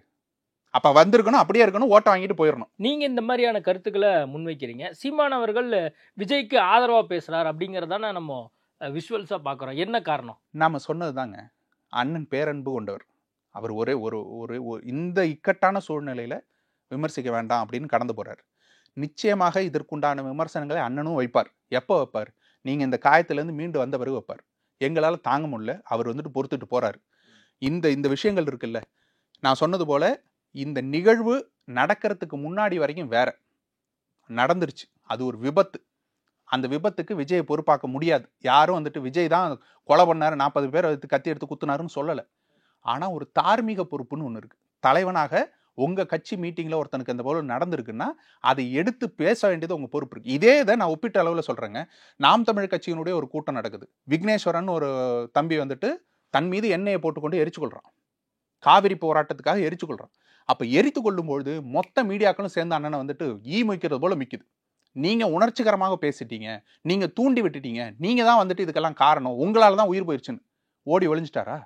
அப்ப வந்திருக்கணும், அப்படியே இருக்கணும், ஓட்ட வாங்கிட்டு போயிடணும். நீங்க இந்த மாதிரியான கருத்துக்களை முன்வைக்கிறீங்க. சீமான் அவர்கள் விஜய்க்கு ஆதரவா பேசுறார் அப்படிங்கறதான நம்ம விஷுவல்ஸா பாக்குறோம். என்ன காரணம்? நாம சொன்னதுதாங்க, அண்ணன் பேரன்பு கொண்டவர். அவர் ஒரே ஒரு ஒரு இந்த இக்கட்டான சூழ்நிலையில விமர்சிக்க வேண்டாம் அப்படின்னு கடந்து போறாரு. நிச்சயமாக இதற்குண்டான விமர்சனங்களை அண்ணனும் வைப்பார். எப்போ வைப்பார்? நீங்க இந்த காயத்திலேருந்து மீண்டு வந்த பிறகு வைப்பார். எங்களால் தாங்க முடியல, அவர் வந்துட்டு பொறுத்துட்டு போறாரு. இந்த விஷயங்கள் இருக்குல்ல, நான் சொன்னது போல இந்த நிகழ்வு நடக்கிறதுக்கு முன்னாடி வரைக்கும் வேற நடந்துருச்சு. அது ஒரு விபத்து. அந்த விபத்துக்கு விஜயை பொறுப்பாக்க முடியாது. யாரும் வந்துட்டு விஜய் தான் கொலை பண்ணாரு, 40 பேர் கத்தி எடுத்து குத்துனாருன்னு சொல்லலை. ஆனால் ஒரு தார்மீக பொறுப்புன்னு ஒன்று இருக்கு. தலைவனாக உங்க கட்சி மீட்டிங்ல ஒருத்தனுக்கு இந்த போல நடந்திருக்குன்னா அதை எடுத்து பேச வேண்டியது உங்க பொறுப்பு இருக்கு. இதே இதை நான் ஒப்பிட்ட அளவில் சொல்றேங்க. நாம் தமிழ் கட்சியினுடைய ஒரு கூட்டம் நடக்குது. விக்னேஸ்வரன் ஒரு தம்பி வந்துட்டு தன் மீது எண்ணெயை போட்டுக்கொண்டு எரிச்சு கொள்றான். காவிரி போராட்டத்துக்காக எரிச்சு கொள்றான். அப்ப எரித்து கொள்ளும்பொழுது மொத்த மீடியாக்களும் சேர்ந்து அண்ணனை வந்துட்டு ஈ மொய்க்கிறது போல மிக்குது. நீங்க உணர்ச்சிகரமாக பேசிட்டீங்க, நீங்க தூண்டி விட்டுட்டீங்க, நீங்க தான் வந்துட்டு இதுக்கெல்லாம் காரணம், உங்களால தான் உயிர் போயிடுச்சுன்னு ஓடி ஒளிஞ்சிட்டாரா?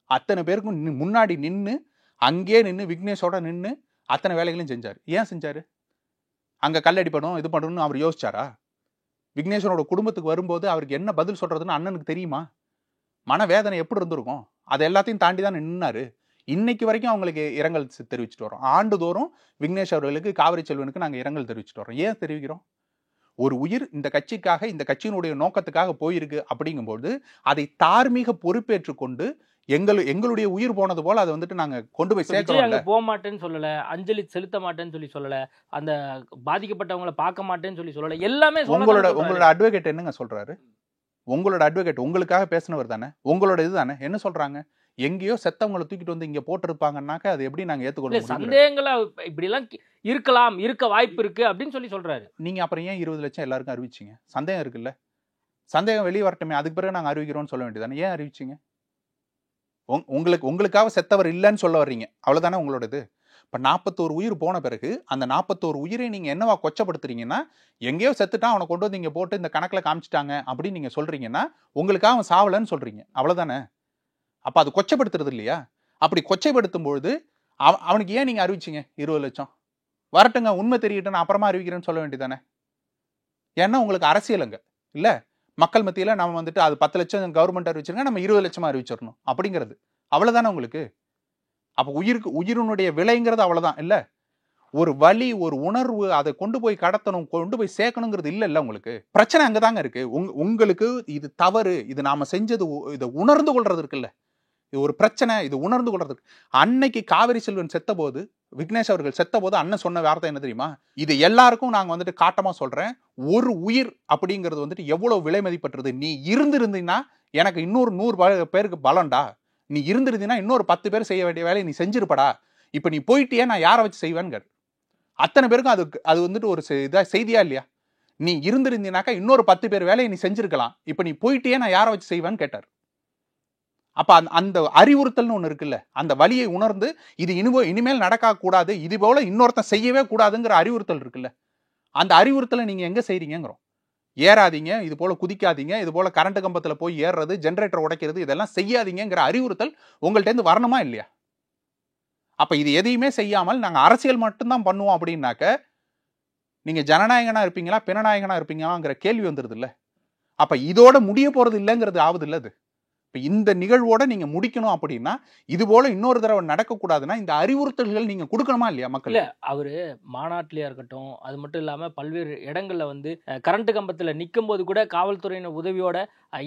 அத்தனை பேருக்கும் முன்னாடி நின்று, அங்கே நின்று விக்னேஷோட நின்று அத்தனை வேலைகளையும் செஞ்சாரு. ஏன் செஞ்சாரு? அங்க கல்லடிப்படும் இது பண்ணணும்னு அவர் யோசிச்சாரா? விக்னேஸ்வரோட குடும்பத்துக்கு வரும்போது அவருக்கு என்ன பதில் சொல்றதுன்னு அண்ணனுக்கு தெரியுமா? மனவேதனை எப்படி இருந்திருக்கும்? அதை எல்லாத்தையும் தாண்டி தான் நின்னாரு. இன்னைக்கு வரைக்கும் அவங்களுக்கு இரங்கல் தெரிவிச்சுட்டு வரோம். ஆண்டுதோறும் விக்னேஷ் அவர்களுக்கு, காவிரி செல்வனுக்கு நாங்கள் இரங்கல் தெரிவிச்சுட்டு வரோம். ஏன் தெரிவிக்கிறோம்? ஒரு உயிர் இந்த கட்சிக்காக, இந்த கட்சியினுடைய நோக்கத்துக்காக போயிருக்கு அப்படிங்கும்போது அதை தார்மீக பொறுப்பேற்று கொண்டு எங்களுடைய உயிர் போனது போல அதை வந்துட்டு நாங்க கொண்டு போய் சேர்க்கிறோம். போக மாட்டேன்னு சொல்லல, அஞ்சலி செலுத்த மாட்டேன்னு சொல்லல, அந்த பாதிக்கப்பட்டவங்களை பார்க்க மாட்டேன்னு சொல்லல, எல்லாமே உங்களோட அட்வொகேட் என்னங்க சொல்றாரு? உங்களோட அட்வொகேட் உங்களுக்காக பேசினவர் தானே, உங்களோட இது தானே. என்ன சொல்றாங்க? எங்கேயோ செத்தவங்களை தூக்கிட்டு வந்து இங்க போட்டிருப்பாங்கன்னாக்க அது எப்படி நாங்க ஏத்துக்கொள்ள? சந்தேகங்களா இப்படி எல்லாம் இருக்கலாம், இருக்க வாய்ப்பு இருக்கு அப்படின்னு சொல்றாரு. நீங்க அப்புறம் ஏன் 20 லட்சம் எல்லாருக்கும் அறிவிச்சீங்க? சந்தேகம் இருக்குல்ல, சந்தேகம் வெளியே வரட்டுமே, அதுக்கு பிறகு நாங்க அறிவிக்கிறோம்னு சொல்ல வேண்டியதானே. ஏன் அறிவிச்சீங்க? உங்களுக்காக செத்தவர் இல்லைன்னு சொல்ல வர்றீங்க, அவ்வளவுதானே உங்களோட இது. இப்ப 41 உயிர் போன பிறகு அந்த 41 உயிரை நீங்க என்னவா கொச்சப்படுத்துறீங்கன்னா, எங்கேயோ செத்துட்டான் அவனை கொண்டு வந்து இங்க போட்டு இந்த கணக்குல காமிச்சிட்டாங்க அப்படின்னு நீங்க சொல்றீங்கன்னா, உங்களுக்காக அவன் சாவலன்னு சொல்றீங்க, அவ்வளவுதானே. அப்ப அது கொச்சப்படுத்துறது இல்லையா? அப்படி கொச்சைப்படுத்தும் பொழுது அவனுக்கு ஏன் நீங்க அறிவிச்சீங்க 20 லட்சம்? வரட்டுங்க, உண்மை தெரியட்டும், அப்புறமா அறிவிக்கிறேன்னு சொல்ல வேண்டியதானே. ஏன்னா உங்களுக்கு அரசியலுங்க இல்ல, மக்கள் மத்தியில நம்ம வந்துட்டு அது 10 லட்சம் கவர்மெண்ட் அறிவிச்சிருங்க, நம்ம 20 லட்சமா அறிவிச்சிடணும் அப்படிங்கிறது, அவ்வளவுதானே உங்களுக்கு. அப்ப உயிரினுடைய விலைங்கிறது அவ்வளவுதான் இல்ல. ஒரு வலி, ஒரு உணர்வு, அதை கொண்டு போய் கடத்தணும், கொண்டு போய் சேர்க்கணுங்கிறது இல்ல. உங்களுக்கு பிரச்சனை அங்கதாங்க இருக்கு. உங்களுக்கு இது தவறு, இது நாம செஞ்சது, இதை உணர்ந்து கொள்றது இருக்குல்ல, இது ஒரு பிரச்சனை, இது உணர்ந்து கொள்றது. அன்னைக்கு காவிரி செல்வன் செத்த போது, விக்னேஷ் அவர்கள் செத்த போது அண்ணன் சொன்ன வார்த்தை என்ன தெரியுமா? இது எல்லாருக்கும் நாங்க வந்துட்டு காட்டமா சொல்றேன், ஒரு உயிர் அப்படிங்கிறது வந்துட்டு எவ்வளவு விலை மதிப்பற்றது. நீ இருந்திருந்தீங்கன்னா எனக்கு இன்னொரு 100 பேருக்கு பலன்டா, நீ இருந்திருந்தீங்கன்னா இன்னொரு 10 பேர் செய்ய வேண்டிய வேலையை நீ செஞ்சிருப்படா. இப்ப நீ போயிட்டியே, நான் யாரை வச்சு செய்வேன்னு. அத்தனை பேருக்கும் அது வந்துட்டு ஒரு செய்தியா இல்லையா? நீ இருந்திருந்தீனாக்கா இன்னொரு 10 பேர் வேலையை நீ செஞ்சிருக்கலாம், இப்ப நீ போயிட்டியே, நான் யாரை வச்சு செய்வேன்னு கேட்டார். அப்ப அந்த அறிவுறுத்தல்னு ஒண்ணு இருக்குல்ல, அந்த வலியை உணர்ந்து இது இனிமேல் நடக்க கூடாது, இது போல இன்னொருத்தன் செய்யவே கூடாதுங்கிற அறிவுறுத்தல் இருக்குல்ல, அந்த அறிவுறுத்தலை நீங்க எங்க செய்றீங்கிறோம். ஏறாதீங்க, இது போல குதிக்காதீங்க, இது போல கரண்ட் கம்பத்துல போய் ஏறுறது, ஜெனரேட்டர் உடைக்கிறது, இதெல்லாம் செய்யாதீங்கிற அறிவுறுத்தல் உங்கள்ட்ட இருந்து வரணுமா இல்லையா? அப்ப இது எதையுமே செய்யாமல் நாங்க அரசியல் மட்டும்தான் பண்ணுவோம் அப்படின்னாக்க நீங்க ஜனநாயகனா இருப்பீங்களா, பிணநாயகனா இருப்பீங்களாங்கிற கேள்வி வந்துருது இல்ல. அப்ப இதோட முடிய போறது இல்லைங்கிறது ஆகுது இல்ல. அது இப்ப இந்த நிகழ்வோட நீங்க முடிக்கணும் அப்படின்னா, இது போல இன்னொரு தடவை நடக்கக்கூடாதுன்னா இந்த அறிவுறுத்தல்கள் நீங்க கொடுக்கணுமா இல்லையா மக்கள்? இல்ல, அவரு மாநாட்டிலயா இருக்கட்டும், அது மட்டும் இல்லாம பல்வேறு இடங்கள்ல வந்து கரண்ட் கம்பத்துல நிக்கும் போது கூட காவல்துறையின உதவியோட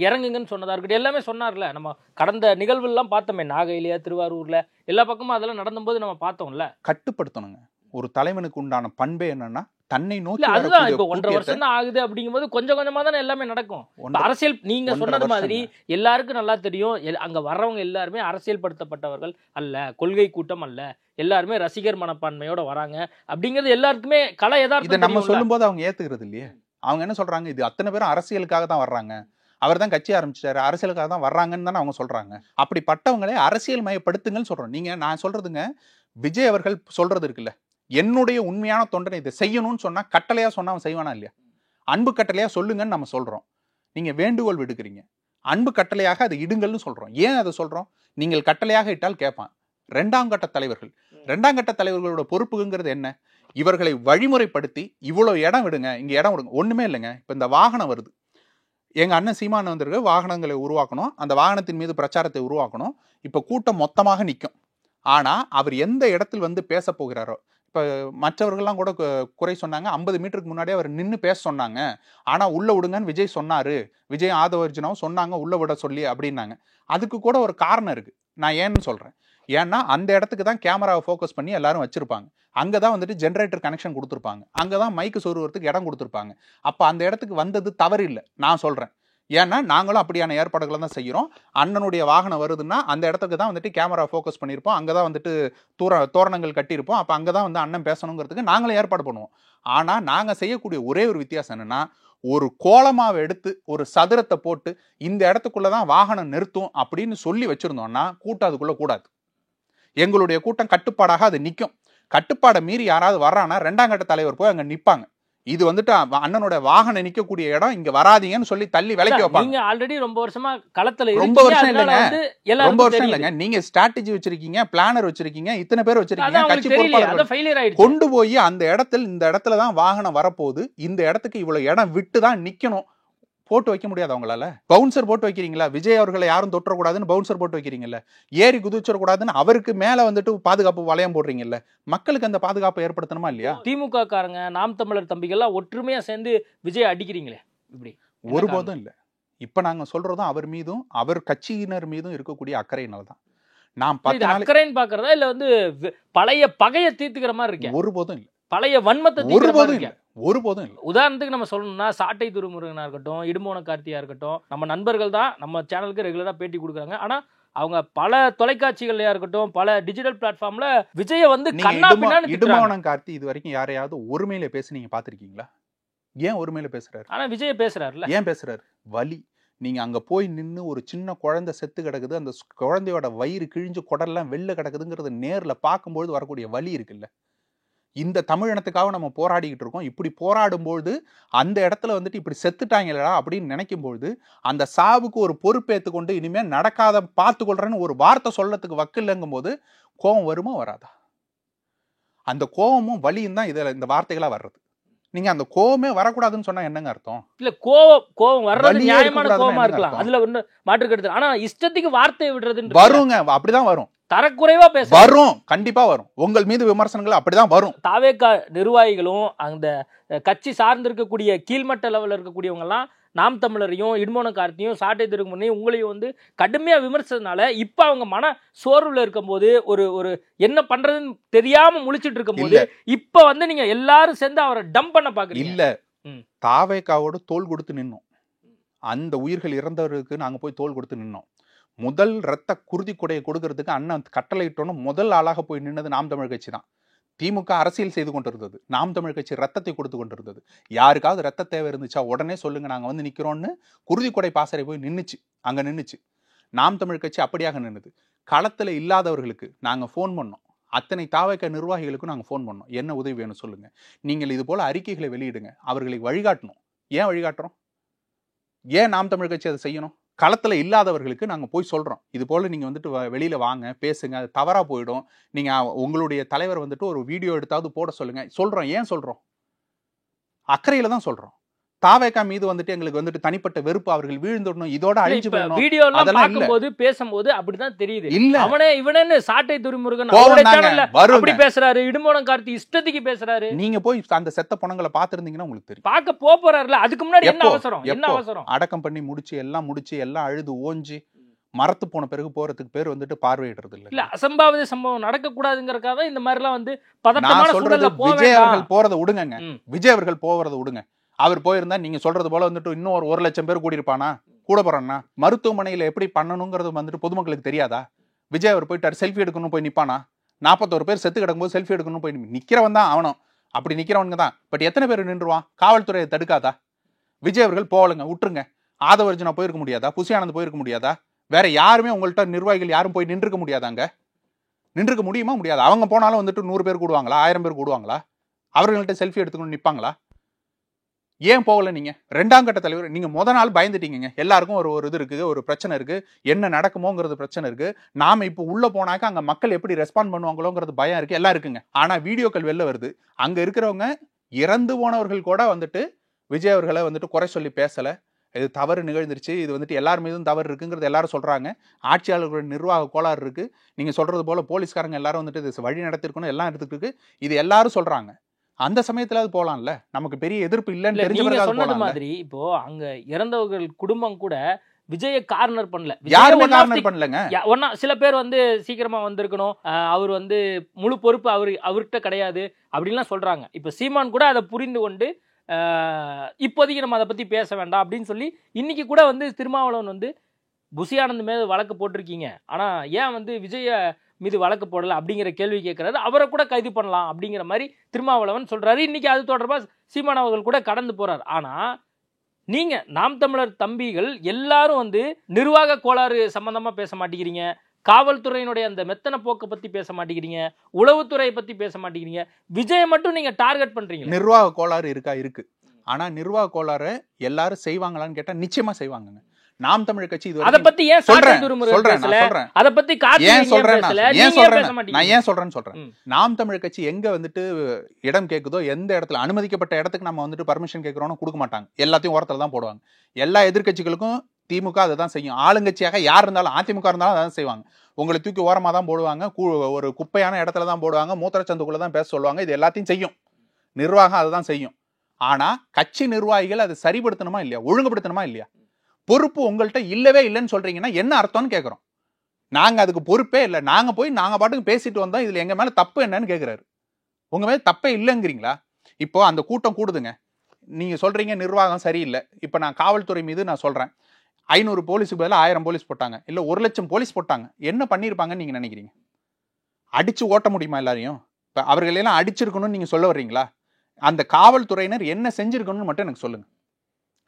இறங்குங்கன்னு சொன்னதா இருக்கட்டும், எல்லாமே சொன்னார்ல. நம்ம கடந்த நிகழ்வு எல்லாம் பார்த்தோமே, நாகையிலயா, திருவாரூர்ல, எல்லா பக்கமும் அதெல்லாம் நடந்தும்போது நம்ம பார்த்தோம்ல. கட்டுப்படுத்தணுங்க. ஒரு தலைவனுக்கு உண்டான பண்பே என்னன்னா, தன்னை நோக்கி. அதுதான் இப்ப 1.5 வருஷம் தான் ஆகுது அப்படிங்கும்போது கொஞ்சம் கொஞ்சமா தானே எல்லாமே நடக்கும். அரசியல் நீங்க சொன்னது மாதிரி எல்லாருக்கும் நல்லா தெரியும், அங்க வர்றவங்க எல்லாருமே அரசியல் படுத்தப்பட்டவர்கள் அல்ல, கொள்கை கூட்டம் அல்ல, எல்லாருமே ரசிகர் மனப்பான்மையோட வராங்க அப்படிங்கிறது எல்லாருக்குமே கலை யதார்த்தம். இதை நம்ம சொல்லும் போது அவங்க ஏத்துக்கிறது இல்லையே. அவங்க என்ன சொல்றாங்க, இது அத்தனை பேரும் அரசியலுக்காக தான் வர்றாங்க, அவர் தான் கட்சி ஆரம்பிச்சிட்டாரு, அரசியலுக்காக தான் வர்றாங்கன்னு தானே அவங்க சொல்றாங்க. அப்படிப்பட்டவங்களே அரசியல் மயப்படுத்துங்கன்னு சொல்றோம். நீங்க நான் சொல்றதுங்க, விஜய் அவர்கள் சொல்றது இருக்குல்ல, என்னுடைய உண்மையான தொண்டனை இதை செய்யணும்னு சொன்னா கட்டளையா சொன்னா அவன் செய்வானா இல்லையா? அன்பு கட்டளையா சொல்லுங்கன்னு நம்ம சொல்றோம். நீங்க வேண்டுகோள் விடுக்கிறீங்க, அன்பு கட்டளையாக அதை இடுங்கள்னு சொல்றோம். ஏன் அதை சொல்றோம்? நீங்கள் கட்டளையாக இட்டால் கேட்பான். 2ஆம் கட்ட தலைவர்கள் ரெண்டாம் கட்ட தலைவர்களோட பொறுப்புங்கிறது என்ன? இவர்களை வழிமுறைப்படுத்தி இவ்வளோ இடம் விடுங்க, இங்கே இடம் விடுங்க. ஒன்றுமே இல்லைங்க. இப்போ இந்த வாகனம் வருது, எங்கள் அண்ணன் சீமான் வந்திருக்கு, வாகனங்களை உருவாக்கணும், அந்த வாகனத்தின் மீது பிரச்சாரத்தை உருவாக்கணும். இப்போ கூட்டம் மொத்தமாக நிற்கும். ஆனால் அவர் எந்த இடத்தில் வந்து பேச போகிறாரோ, இப்போ மற்றவர்கள்லாம் கூட குறை சொன்னாங்க, 50 மீட்டருக்கு முன்னாடியே அவர் நின்று பேச சொன்னாங்க, ஆனால் உள்ளே விடுங்கன்னு விஜய் சொன்னார், விஜய் ஆதவர்ஜுனாவும் சொன்னாங்க உள்ளே விட சொல்லி அப்படின்னாங்க. அதுக்கு கூட ஒரு காரணம் இருக்குது. நான் ஏன்னு சொல்கிறேன். ஏன்னா அந்த இடத்துக்கு தான் கேமராவை ஃபோக்கஸ் பண்ணி எல்லாரும் வச்சுருப்பாங்க. அங்கே தான் வந்துட்டு ஜென்ரேட்டர் கனெக்ஷன் கொடுத்துருப்பாங்க, அங்கே தான் மைக்கு சொருவறதுக்கு இடம் கொடுத்துருப்பாங்க. அப்போ அந்த இடத்துக்கு வந்தது தவறு இல்லை நான் சொல்கிறேன். ஏன்னா நாங்களும் அப்படியான ஏற்பாடுகளை தான் செய்கிறோம். அண்ணனுடைய வாகனம் வருதுன்னா அந்த இடத்துக்கு தான் வந்துட்டு கேமரா ஃபோக்கஸ் பண்ணியிருப்போம், அங்கே தான் வந்துட்டு தோரணங்கள் கட்டியிருப்போம். அப்போ அங்கே தான் வந்து அண்ணன் பேசணுங்கிறதுக்கு நாங்களும் ஏற்பாடு பண்ணுவோம். ஆனால் நாங்கள் செய்யக்கூடிய ஒரே ஒரு வித்தியாசம் என்னென்னா, ஒரு கோலமாவை எடுத்து ஒரு சதுரத்தை போட்டு இந்த இடத்துக்குள்ளே தான் வாகனம் நிறுத்தும் அப்படின்னு சொல்லி வச்சுருந்தோம்னா கூட்டம் அதுக்குள்ளே கூடாது. எங்களுடைய கூட்டம் கட்டுப்பாடாக அது நிற்கும். கட்டுப்பாடை மீறி யாராவது வர்றான்னா ரெண்டாம் கட்ட தலைவர் போய் அங்கே நிற்பாங்க. இது வந்துட்டு அண்ணனோட வாகனம் நிற்கக்கூடிய இடம், இங்க வராதீங்கன்னு சொல்லி தள்ளி விலக்கி வைப்பாங்க. நீங்க ஆல்ரெடி ரொம்ப வருஷமா களத்துல ரொம்ப வருஷம் இல்லைங்க, ரொம்ப வருஷம் இல்லைங்க. நீங்க ஸ்ட்ராட்டஜி வச்சிருக்கீங்க, பிளானர் வச்சிருக்கீங்க, இத்தனை பேர் வச்சிருக்கீங்க, கட்சி பொறுப்பாளர் கொண்டு போய் அந்த இடத்துல இந்த இடத்துல தான் வாகனம் வரப்போகுது, இந்த இடத்துக்கு இவ்வளவு இடம் விட்டு தான் நிக்கணும் போட்டு வைக்க முடியாது அவங்களால. பவுன்சர் போட்டு வைக்கிறீங்களா? விஜய் அவர்களை யாரும் தொற்றக்கூடாதுன்னு பவுன்சர் போட்டு வைக்கிறீங்கல்ல, ஏறி குதிச்சிடக்கூடாதுன்னு அவருக்கு மேல வந்துட்டு பாதுகாப்பு வளையம் போடுறீங்கல்ல. மக்களுக்கு அந்த பாதுகாப்பை ஏற்படுத்தணுமா இல்லையா? திமுக காரங்க, நாம் தமிழர் தம்பிகள்லாம் ஒற்றுமையா சேர்ந்து விஜய் அடிக்கிறீங்களே, இப்படி ஒருபோதும் இல்லை. இப்ப நாங்க சொல்றதும் அவர் மீதும் அவர் கட்சியினர் மீதும் இருக்கக்கூடிய அக்கறையினால்தான். நான் அக்கறைன்னு பாக்குறதா இல்ல வந்து பழைய பகையை தீர்த்துக்கிற மாதிரி இருக்கேன்? ஒருபோதும் இல்லை. பழைய வன்மத்தை ஒருபோதும் இல்லை, ஒருபோதும் இல்லை. உதாரணத்துக்கு நம்ம சொல்லணும்னா சாட்டை துரைமுருகனா இருக்கட்டும், இடுமோன கார்த்தியா இருக்கட்டும், நம்ம நண்பர்கள் தான், நம்ம சேனலுக்கு ரெகுலரா பேட்டி கொடுக்குறாங்க. ஆனா அவங்க பல தொலைக்காட்சிகள்லயா இருக்கட்டும், பல டிஜிட்டல் பிளாட்ஃபார்ம்ல விஜய வந்து இடுமோன கார்த்தி இது வரைக்கும் யாரையாவது ஒருமையில பேசி நீங்க பாத்திருக்கீங்களா? ஏன் ஒருமையில பேசுறாரு? ஆனா விஜய பேசுறாருல. ஏன் பேசுறாரு? வலி. நீங்க அங்க போய் நின்று ஒரு சின்ன குழந்தை செத்து கிடக்குது, அந்த குழந்தையோட வயிறு கிழிஞ்சு குடல்லாம் வெளில கிடக்குதுங்கிறது நேர்ல பார்க்கும்போது வரக்கூடிய வலி இருக்குல்ல. இந்த தமிழினத்துக்காக நம்ம போராடிக்கிட்டு இருக்கோம். இப்படி போராடும்போது அந்த இடத்துல வந்துட்டு இப்படி செத்துட்டாங்களா அப்படின்னு நினைக்கும்போது அந்த சாவுக்கு ஒரு பொறுப்பேற்று கொண்டு இனிமேல் நடக்காத பார்த்துக்கொள்றேன்னு ஒரு வார்த்தை சொல்லத்துக்கு வக்கில்லைங்கும் போது கோபம் வருமா வராதா? அந்த கோபமும் வலியும் தான் இதுல இந்த வார்த்தைகளா வர்றது. நீங்க அந்த கோபமே வரக்கூடாதுன்னு சொன்னா என்னங்க அர்த்தம்? இல்ல கோபம் வர்றது நியாயமான கோபமா இருக்கலாம், அதுல ஒண்ணு மாற்று கருத்து. ஆனா இஷ்டத்துக்கு வார்த்தையை விடுறது வருங்க, அப்படிதான் வரும். தரக்குறைவா பேச வரும், கண்டிப்பா வரும். உங்கள் மீது விமர்சனங்கள் அப்படிதான் வரும். தாவேகா நிர்வாகிகளும் அந்த கட்சி சார்ந்திருக்கக்கூடிய கீழ்மட்ட லெவலில் இருக்கக்கூடியவங்க எல்லாம் நாம் தமிழரையும் இடுமோன கார்த்தியும் சாட்டை திருமுனையும் உங்களையும் வந்து கடுமையா விமர்சனனால இப்ப அவங்க மன சோர்வுல இருக்கும் போது ஒரு என்ன பண்றதுன்னு தெரியாம முழிச்சிட்டு இருக்கும் போது இப்ப வந்து நீங்க எல்லாரும் சேர்ந்து அவரை டம்ப் பண்ண பாக்குறீங்க. இல்ல, தாவேகாவோட தோல் கொடுத்து நின்னோம். அந்த உயிர்கள் இறந்தவருக்கு நாங்க போய் தோல் கொடுத்து நின்னோம். முதல் ரத்த குருதி கொடையை கொடுக்கறதுக்கு அண்ணன் கட்டளையிட்டோன்னு முதல் ஆளாக போய் நின்னது நாம் தமிழ் கட்சி தான். திமுக அரசியல் செய்து கொண்டிருந்தது, நாம் தமிழ் கட்சி ரத்தத்தை கொடுத்து கொண்டிருந்தது. யாருக்காவது ரத்த தேவை இருந்துச்சா உடனே சொல்லுங்க, நாங்க வந்து நிக்கிறோம்னு குருதி கொடை பாசறை போய் நின்னுச்சு, அங்க நின்னுச்சு. நாம் தமிழ் கட்சி அப்படியாக நின்னுது. களத்துல இல்லாதவர்களுக்கு நாங்க போன் பண்ணோம், அத்தனை தாவேக நிர்வாகிகளுக்கும் நாங்க போன் பண்ணோம், என்ன உதவி வேணும் சொல்லுங்க, நீங்கள் இது போல அறிக்கைகளை வெளியிடுங்க, அவர்களை வழிகாட்டணும். ஏன் வழிகாட்டுறோம்? ஏன் நாம் தமிழ் கட்சி அதை செய்யணும்? களத்துல இல்லாதவர்களுக்கு நாங்க போய் சொல்றோம், இது போல நீங்க வந்துட்டு வெளியில வாங்க பேசுங்க, அது தவறா போயிடும், நீங்க உங்களுடைய தலைவர் வந்துட்டு ஒரு வீடியோ எடுத்தாவது போட சொல்லுங்க சொல்றோம். ஏன் சொல்றோம்? அக்கறையில தான் சொல்றோம். தாவேகா மீது வந்துட்டு எங்களுக்கு வந்துட்டு தனிப்பட்ட வெறுப்பு, அவர்கள் வீழ்ந்துடணும், இதோட அழிஞ்சு போயிடணும். வீடியோ எல்லாம் பார்க்கும்போது பேசும்போது அப்படிதான் தெரியுது. இல்ல அவனே இவனே சாட்டை துரைமுருகன் அப்படி பேசுறாரு, இடுமோன கார்த்தி இஷ்டத்துக்கு பேசுறாரு. நீங்க போய் அந்த செத்த பணங்களை பாத்துருந்தீங்கன்னா உங்களுக்கு தெரியும். பார்க்க போறாருல, அதுக்கு முன்னாடி என்ன அவசரம்? என்ன அவசரம்? அடக்கம் பண்ணி முடிச்சு எல்லாம் அழுது ஓஞ்சி மரத்து போன பிறகு போறதுக்கு பேர் வந்துட்டு பார்வையிடுறது இல்ல. அசம்பாவித சம்பவம் நடக்க கூடாதுங்கறதுக்காக இந்த மாதிரி எல்லாம் வந்து பதட்டமான சூழல்ல விஜய் அவர்கள் போறதை விடுங்க, விஜய் அவர்கள் போறதை விடுங்க. அவர் போயிருந்தா நீங்க சொல்றது போல வந்துட்டு இன்னும் 1,00,000 பேர் கூடியிருப்பானா? கூட போறான்னா? மருத்துவமனையில எப்படி பண்ணணுங்கிறது வந்துட்டு பொதுமக்களுக்கு தெரியாதா? விஜய் அவர் போயிட்டார், செல்ஃபி எடுக்கணும் போய் நிப்பானா? 41 பேர் செத்து கிடக்கும்போது செல்ஃபி எடுக்கணும் போய் நிக்கிறவன் தான் அவனும். அப்படி நிக்கிறவனுங்க தான். பட் எத்தனை பேர் நின்றுவான்? காவல்துறையை தடுக்காதா? விஜய் அவர்கள் போகலங்க, விட்டுருங்க. ஆதவர்ஜுனா போயிருக்க முடியாதா? புசி ஆனந்த் போயிருக்க முடியாதா? வேற யாருமே உங்கள்கிட்ட நிர்வாகிகள் யாரும் போய் நின்றுக்க முடியாதாங்க? நின்றுக்க முடியுமா? முடியாது. அவங்க போனாலும் வந்துட்டு 100 பேர் கூடுவாங்களா? 1000 பேர் கூடுவாங்களா? அவர்கள்ட்ட செல்ஃபி எடுத்துக்கணும் நிற்பாங்களா? ஏன் போகல நீங்க? 2ஆம் கட்ட தலைவர் நீங்க முத நாள் பயந்துட்டீங்க. எல்லாருக்கும் ஒரு இது இருக்கு, ஒரு பிரச்சனை இருக்கு, என்ன நடக்குமோங்கிறது பிரச்சனை இருக்கு. நாம இப்போ உள்ள போனாக்க அங்க மக்கள் எப்படி ரெஸ்பாண்ட் பண்ணுவாங்களோங்கிறது பயம் இருக்கு, எல்லாம் இருக்குங்க. ஆனா வீடியோக்கள் வெளில வருது, அங்க இருக்கிறவங்க இறந்து போனவர்கள் கூட வந்துட்டு விஜய் அவர்களை வந்துட்டு குறை சொல்லி பேசல. இது தவறு நிகழ்ந்துருச்சு, இது வந்துட்டு எல்லார் மீதும் தவறு இருக்குங்கிறது எல்லாரும் சொல்றாங்க. ஆட்சியாளர்களுடைய நிர்வாக கோளாறு இருக்கு, நீங்க சொல்றது போல போலீஸ்காரங்க எல்லாரும் வந்துட்டு இது வழி நடத்திருக்கணும் எல்லாம் எடுத்துட்டு இருக்கு, இது எல்லாரும் சொல்றாங்க. அந்த சமயத்துல அது போலாம்ல, நமக்கு பெரிய எதிர்ப்பு இல்லன்னு தெரிஞ்ச சொன்னது மாதிரி. இப்போ அங்க இறந்தவர்கள் குடும்பம் கூட விஜய கார்னர் பண்ணல, யாருமே கார்னர் பண்ணலங்க. சில பேர் வந்து சீக்கிரமா வந்திருக்கணும், அவர் வந்து முழு பொறுப்பு அவர்கிட்ட கிடையாது அப்படின்லாம் சொல்றாங்க. இப்ப சீமான் கூட அதை புரிந்து கொண்டு இப்போதைக்கு நம்ம அதை பத்தி பேச வேண்டாம் அப்படின்னு சொல்லி இன்னைக்கு கூட வந்து திருமாவளவன் வந்து புசி ஆனந்த் மீது வழக்கு போட்டிருக்கீங்க, ஆனா ஏன் வந்து விஜய மீது வழக்கு போடல அப்படிங்கிற கேள்வி கேட்கிறாரு. அவரை கூட கைது பண்ணலாம் அப்படிங்கிற மாதிரி திருமாவளவன் சொல்றாரு. இன்னைக்கு அது தொடர்பா சீமான் அவர்கள் கூட கடந்து போறாரு. ஆனா நீங்க நாம் தமிழர் தம்பிகள் எல்லாரும் வந்து நிர்வாக கோளாறு சம்பந்தமா பேச மாட்டேங்கிறீங்க, காவல்துறையினுடைய அந்த மெத்தன போக்கை பத்தி பேச மாட்டேங்கிறீங்க, உளவுத்துறையை பத்தி பேச மாட்டேங்கிறீங்க, விஜயை மட்டும் நீங்க டார்கெட் பண்றீங்க. நிர்வாக கோளாறு இருக்கு. ஆனா நிர்வாக கோளாறு எல்லாரும் செய்வாங்களான்னு கேட்டா நிச்சயமா செய்வாங்க. நாம் தமிழர் கட்சி இது அத பத்தி ஏன் சொல்றேன், அத பத்தி நான் ஏன் சொல்றேன். நாம் தமிழர் கட்சி எங்க வந்துட்டு இடம் கேக்குதோ, எந்த இடத்துல அனுமதிக்கப்பட்ட இடத்துக்கு நம்ம வந்துட்டு பர்மிஷன் கேட்கிறோம்னு கொடுக்க மாட்டாங்க, எல்லாத்தையும் ஓரத்துல தான் போடுவாங்க. எல்லா எதிர்கட்சிகளுக்கும் திமுக அதை தான் செய்யும். ஆளுங்கட்சியாக யார் இருந்தாலும், அதிமுக இருந்தாலும் அதான் செய்வாங்க. உங்களை தூக்கி ஓரமா தான் போடுவாங்க, ஒரு குப்பையான இடத்துல தான் போடுவாங்க, மூத்திரச்சந்துக்குள்ள தான் பேச சொல்லுவாங்க. இது எல்லாத்தையும் செய்யும் நிர்வாகம், அதை தான் செய்யும். ஆனா கட்சி நிர்வாகிகள் அதை சரிபடுத்தணுமா இல்லையா, ஒழுங்குபடுத்தணுமா இல்லையா? பொறுப்பு உங்கள்கிட்ட இல்லவே இல்லைன்னு சொல்றீங்கன்னா என்ன அர்த்தம்னு கேட்கிறோம். நாங்க அதுக்கு பொறுப்பே இல்லை, நாங்க பாட்டுக்கு பேசிட்டு வந்தோம், இதுல எங்க மேல தப்பு என்னன்னு கேட்கிறாரு. உங்க மேல தப்பே இல்லைங்கிறீங்களா? இப்போ அந்த கூட்டம் கூடுதுங்க, நீங்க சொல்றீங்க நிர்வாகம் சரியில்லை. இப்ப நான் காவல்துறை மீது நான் சொல்றேன், 500 போலீஸுக்கு பதிலாக 1000 போலீஸ் போட்டாங்க, இல்ல 1,00,000 போலீஸ் போட்டாங்க. என்ன பண்ணிருப்பாங்கன்னு நீங்க நினைக்கிறீங்க? அடிச்சு ஓட்ட முடியுமா எல்லாரையும்? இப்ப அவர்களெல்லாம் அடிச்சிருக்கணும்னு நீங்க சொல்ல வர்றீங்களா? அந்த காவல்துறையினர் என்ன செஞ்சிருக்கணும்னு மட்டும் எனக்கு சொல்லுங்க.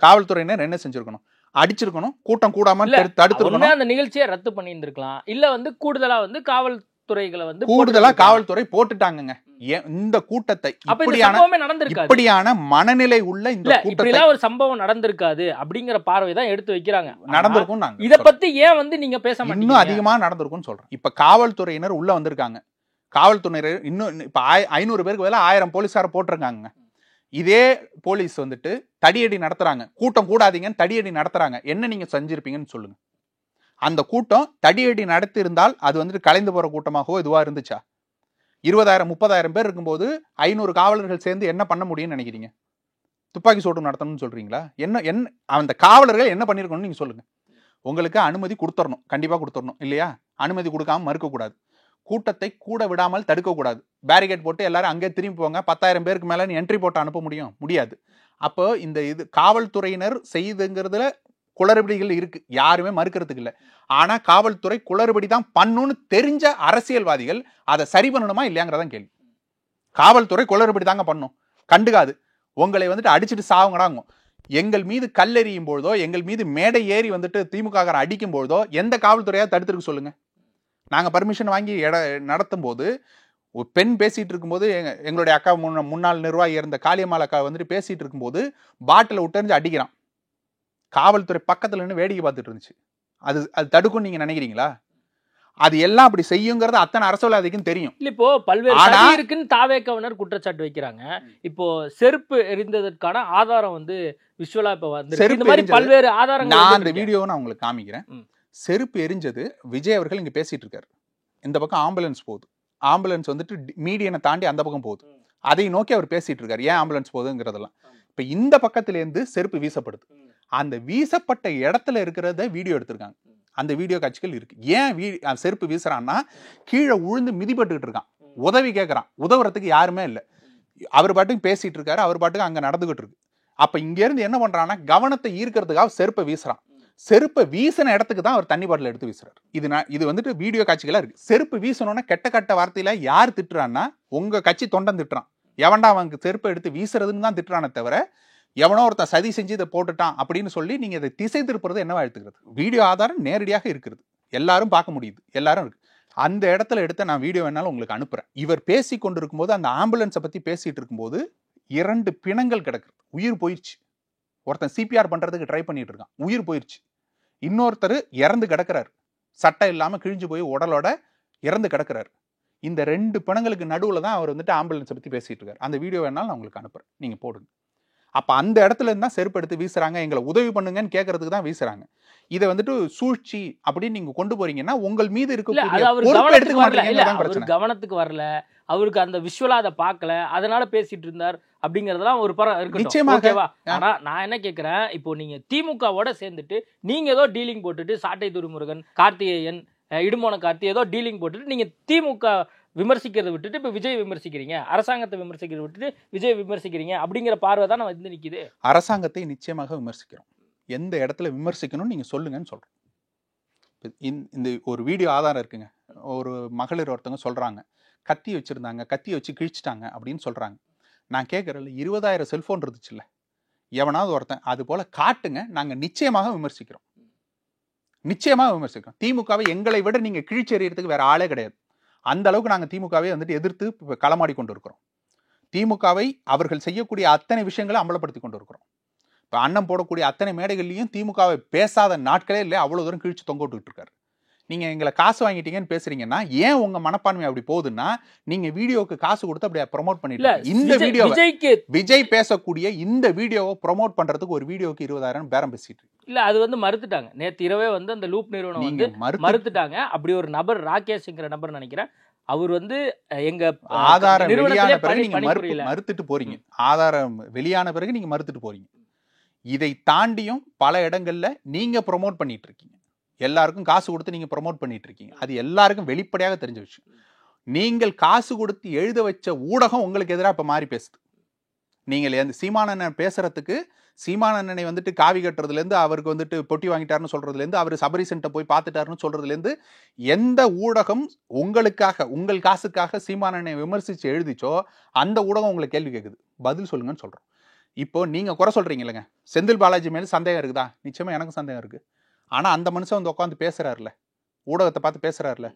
காவல்துறையினர் என்ன செஞ்சிருக்கணும்? அடிச்சிருக்கணும், கூட்டம் கூடாம தடுத்துருக்கணும். அந்த நிகழ்ச்சியை ரத்து பண்ணி இருந்திருக்கலாம், இல்ல வந்து கூடுதலா வந்து காவல்துறைகளை வந்து காவல்துறை போட்டுட்டாங்க. இந்த கூட்டத்தை இப்படியான மனநிலை உள்ள இந்த கூட்டத்தை ஒரு சம்பவம் நடந்திருக்காது அப்படிங்கிற பார்வை தான் எடுத்து வைக்கிறாங்க. நடந்திருக்கும். இத பத்தி ஏன் வந்து நீங்க பேச மாட்டீங்க? இன்னும் அதிகமா நடந்திருக்கும்னு சொல்றேன். இப்ப காவல்துறையினர் உள்ள வந்திருக்காங்க, காவல்துறையினர் இன்னும் இப்ப 500 பேருக்கு பதிலா 1000 போலீஸார போட்டிருக்காங்க. இதே போலீஸ் வந்துட்டு தடியடி நடத்துறாங்க, கூட்டம் கூடாதீங்கன்னு தடியடி நடத்துறாங்க. என்ன நீங்க செஞ்சிருப்பீங்கன்னு சொல்லுங்க. அந்த கூட்டம் தடியடி நடத்தி இருந்தால் அது வந்துட்டு கலைந்து போற கூட்டமாகவோ இதுவா இருந்துச்சா? 20,000-30,000 பேர் இருக்கும்போது 500 காவலர்கள் சேர்ந்து என்ன பண்ண முடியும்னு நினைக்கிறீங்க? துப்பாக்கி சூடு நடத்தணும்னு சொல்றீங்களா? என்ன அந்த காவலர்கள் என்ன பண்ணிருக்கணும்னு நீங்க சொல்லுங்க. உங்களுக்கு அனுமதி கொடுத்துடணும், கண்டிப்பா கொடுத்துடணும் இல்லையா? அனுமதி கொடுக்காம மறுக்க கூடாது, கூட்டத்தை கூட விடாமல் தடுக்க கூடாது. பேரிகேட் போட்டு எல்லாரும் அங்கே திரும்பி போங்க, 10,000 பேருக்கு மேல நீ என்ட்ரி போட்டு அனுப்ப முடியாது. அப்போ இந்த இது காவல்துறையினர் செய்துங்கிறதுல குளறுபடிகள் இருக்கு, யாருமே மறுக்கிறதுக்கு இல்லை. ஆனா காவல்துறை குளறுபடி தான் பண்ணுன்னு தெரிஞ்ச அரசியல்வாதிகள் அதை சரி பண்ணணுமா இல்லையாங்கிறதான் கேள்வி. காவல்துறை குளறுபடி தாங்க பண்ணும், கண்டுக்காது. உங்களை வந்துட்டு அடிச்சுட்டு சாவுங்கடாங்க. எங்கள் மீது கல்லெறியும் பொழுதோ, எங்கள் மீது மேடை ஏறி வந்துட்டு திமுக அடிக்கும் பொழுதோ எந்த காவல்துறையா தடுத்துருக்கு சொல்லுங்க? நாங்க பர்மிஷன் வாங்கி நடத்தும் போது ஒரு பெண் பேசிட்டு இருக்கும்போது, எங்களுடைய அக்கா முன்னாள் நிர்வாகி இருந்த காளியம்மாள் அக்கா வந்துட்டு பேசிட்டு இருக்கும்போது பாட்டில விட்டு அடிக்கிறான். காவல்துறை பக்கத்துல நின்று வேடிக்கை பார்த்துட்டு இருந்துச்சு. அது தடுக்கும் நீங்க நினைக்கிறீங்களா? அது எல்லாம் அப்படி செய்யுங்கிறது அத்தனை அரசியல்வாதிக்கும் தெரியும். இப்போ பல்வேறு இருக்குன்னு தாவேக்கவினர் குற்றச்சாட்டு வைக்கிறாங்க. இப்போ செருப்பு எரிந்ததற்கான ஆதாரம் வந்து விஷுவலா இப்ப வந்து இந்த மாதிரி பல்வேறு ஆதாரங்கள் நான் அந்த வீடியோவை நான் உங்களுக்கு காமிக்கிறேன். செருப்பு எரிஞ்சது விஜய் அவர்கள் இங்க பேசிட்டு இருக்காரு, இந்த பக்கம் ஆம்புலன்ஸ் போகுது, ஆம்புலன்ஸ் வந்துட்டு மீடியனை தாண்டி அந்த பக்கம் போகுது, அதை நோக்கி அவர் பேசிட்டு இருக்காரு, ஏன் ஆம்புலன்ஸ் போகுதுங்கிறதெல்லாம். இப்ப இந்த பக்கத்துல இருந்து செருப்பு வீசப்படுது, அந்த வீசப்பட்ட இடத்துல இருக்கிறத வீடியோ எடுத்திருக்காங்க, அந்த வீடியோ காட்சிகள் இருக்கு. ஏன் செருப்பு வீசுறான்னா கீழே உழுந்து மிதிப்பட்டுக்கிட்டு இருக்கான், உதவி கேட்கறான், உதவுறதுக்கு யாருமே இல்லை. அவர் பாட்டுக்கு பேசிட்டு இருக்காரு, அவர் பாட்டுக்கு அங்க நடந்துகிட்டு இருக்கு. அப்ப இங்க இருந்து என்ன பண்றான்னா கவனத்தை ஈர்க்கிறதுக்காக செருப்பை வீசுறான். செருப்பை வீசின இடத்துக்கு தான் அவர் தண்ணி பாட்டில் எடுத்து வீசுறாரு. இது வந்துட்டு வீடியோ காட்சிகளா இருக்கு. செருப்பு வீசணும்னா கெட்ட வார்த்தையில யார் திட்டுறான்னா உங்க கட்சி தொண்டன் திட்டுறான். எவன்டா அவனுக்கு செருப்பை எடுத்து வீசுறதுன்னு தான் திட்டுறானே தவிர எவனோ ஒருத்தன் சதி செஞ்சு இதை போட்டுட்டான் அப்படின்னு சொல்லி நீங்க இதை திசை திருப்புறது என்னவா எடுத்துக்கிறது? வீடியோ ஆதாரம் நேரடியாக இருக்கிறது, எல்லாரும் பார்க்க முடியுது, எல்லாரும் இருக்கு. அந்த இடத்துல எடுத்த நான் வீடியோ வேணாலும் உங்களுக்கு அனுப்புறேன். இவர் பேசி கொண்டிருக்கும் போது அந்த ஆம்புலன்ஸை பத்தி பேசிட்டு இருக்கும்போது 2 பிணங்கள் கிடக்குது, உயிர் போயிடுச்சு. ஒருத்தன் சிபிஆர் பண்றதுக்கு ட்ரை பண்ணிட்டு இருக்கான், உயிர் போயிருச்சு. இன்னொருத்தர் இறந்து கிடக்கிறாரு, சட்டை இல்லாம கிழிஞ்சு போய் உடலோட இறந்து கிடக்கிறாரு. இந்த 2 பிணங்களுக்கு நடுவில் தான் அவர் வந்துட்டு ஆம்புலன்ஸை பற்றி பேசிட்டு இருக்காரு. அந்த வீடியோ வேணாலும் நான் உங்களுக்கு அனுப்புறேன், நீங்க போடுங்க. அப்ப அந்த இடத்துல இருந்தா செருப்பு எடுத்து வீசுறாங்க, எங்களை உதவி பண்ணுங்கன்னு கேட்கறதுக்கு தான் வீசுறாங்க. இதை வந்துட்டு சூழ்ச்சி அப்படின்னு நீங்க கொண்டு போறீங்கன்னா உங்கள் மீது இருக்கக்கூடிய பொறுப்பு எடுத்துக்க மாட்டீங்க. கவனத்துக்கு வரல, அவருக்கு அந்த விஷுவலா அதை பார்க்கல, அதனால பேசிட்டு இருந்தார் அப்படிங்கறதெல்லாம் ஒரு பரம் இருக்கு. நிச்சயமாக. ஆனா நான் என்ன கேட்கிறேன், இப்போ நீங்க திமுகவோட சேர்ந்துட்டு நீங்க ஏதோ டீலிங் போட்டுட்டு சாட்டை துரைமுருகன், கார்த்திகேயன், இடுமோன கார்த்தி ஏதோ டீலிங் போட்டுட்டு நீங்க திமுக விமர்சிக்கிறத விட்டுட்டு இப்ப விஜய் விமர்சிக்கிறீங்க, அரசாங்கத்தை விமர்சிக்கிறத விட்டுட்டு விஜய் விமர்சிக்கிறீங்க அப்படிங்கிற பார்வை தான் வந்து நிக்குது. அரசாங்கத்தை நிச்சயமாக விமர்சிக்கிறோம். எந்த இடத்துல விமர்சிக்கணும்னு நீங்க சொல்லுங்கன்னு சொல்றோம். இந்த ஒரு வீடியோ ஆதாரம் இருக்குங்க. ஒரு மகளிர் ஒருத்தவங்க சொல்றாங்க, கத்தி வச்சிருந்தாங்க, கத்தியை வச்சு கிழிச்சிட்டாங்க அப்படின்னு சொல்றாங்க. நான் கேட்கறேன், 20,000 செல்போன் இருந்துச்சுல்ல, எவனாவது ஒருத்தன் அது போல காட்டுங்க, நாங்க நிச்சயமாக விமர்சிக்கிறோம். நிச்சயமாக விமர்சிக்கிறோம். திமுகவை எங்களை விட நீங்க கிழிச்செறியறதுக்கு வேற ஆளே கிடையாது. அந்த அளவுக்கு நாங்க திமுகவை வந்துட்டு எதிர்த்து களமாடி கொண்டு இருக்கிறோம். திமுகவை அவர்கள் செய்யக்கூடிய அத்தனை விஷயங்களை அமலப்படுத்தி கொண்டு இருக்கிறோம். இப்ப அண்ணன் போடக்கூடிய அத்தனை மேடைகள்லையும் திமுகவை பேசாத நாட்களே இல்லை, அவ்வளவு தூரம் கிழிச்சு தொங்க விட்டுக்கிட்டு இருக்காரு. நீங்க எங்களை காசு வாங்கிட்டீங்கன்னு பேசுறீங்கன்னா ஏன் உங்க மனப்பான்மை அப்படி போகுதுன்னா, நீங்க வீடியோக்கு காசு கொடுத்து அப்படியே ப்ரோமோட் பண்ணிட்டு இந்த வீடியோ விஜய் பேசக்கூடிய இந்த வீடியோவை ப்ரோமோட் பண்றதுக்கு ஒரு வீடியோக்கு 20,000 பேரம் பேசிட்டு இல்ல, அது வந்து மறுத்துட்டாங்க. நேத்து இரவே வந்து அந்த லூப் நிறுவனம் வந்து மறுத்துட்டாங்க. அப்படி ஒரு நபர், ராகேஷ்ங்கிற நபர் நினைக்கிறேன், அவர் வந்து எங்க ஆதாரம் வெளியான பிறகு நீங்க மறுத்துட்டு போறீங்க. ஆதாரம் வெளியான பிறகு நீங்க மறுத்துட்டு போறீங்க. இதை தாண்டியும் பல இடங்கள்ல நீங்க ப்ரோமோட் பண்ணிட்டு இருக்கீங்க. எல்லாருக்கும் காசு கொடுத்து நீங்க ப்ரோமோட் பண்ணிட்டு இருக்கீங்க. அது எல்லாருக்கும் வெளிப்படையாக தெரிஞ்ச விஷயம். நீங்கள் காசு கொடுத்து எழுத வச்ச ஊடகம் உங்களுக்கு எதிராக இப்ப மாறி பேசுது. நீங்கள் சீமானண்ணன் பேசுறதுக்கு, சீமானண்ணனை வந்துட்டு காவி கட்டுறதுல இருந்து, அவருக்கு வந்துட்டு பொட்டி வாங்கிட்டாருன்னு சொல்றதுல இருந்து, அவர் சபரிசன்ட்ட போய் பார்த்துட்டாருன்னு சொல்றதுல இருந்து, எந்த ஊடகம் உங்களுக்காக உங்கள் காசுக்காக சீமானண்ணனை விமர்சிச்சு எழுதிச்சோ அந்த ஊடகம் உங்களை கேள்வி கேட்குது, பதில் சொல்லுங்கன்னு சொல்றோம். இப்போ நீங்க குறை சொல்றீங்க இல்லைங்க, செந்தில் பாலாஜி மேல சந்தேகம் இருக்குதா? நிச்சயமா எனக்கு சந்தேகம் இருக்கு. ஆனா அந்த மனுஷன் வந்து உட்காந்து பேசுறாருல, ஊடகத்தை பார்த்து பேசுறாருல,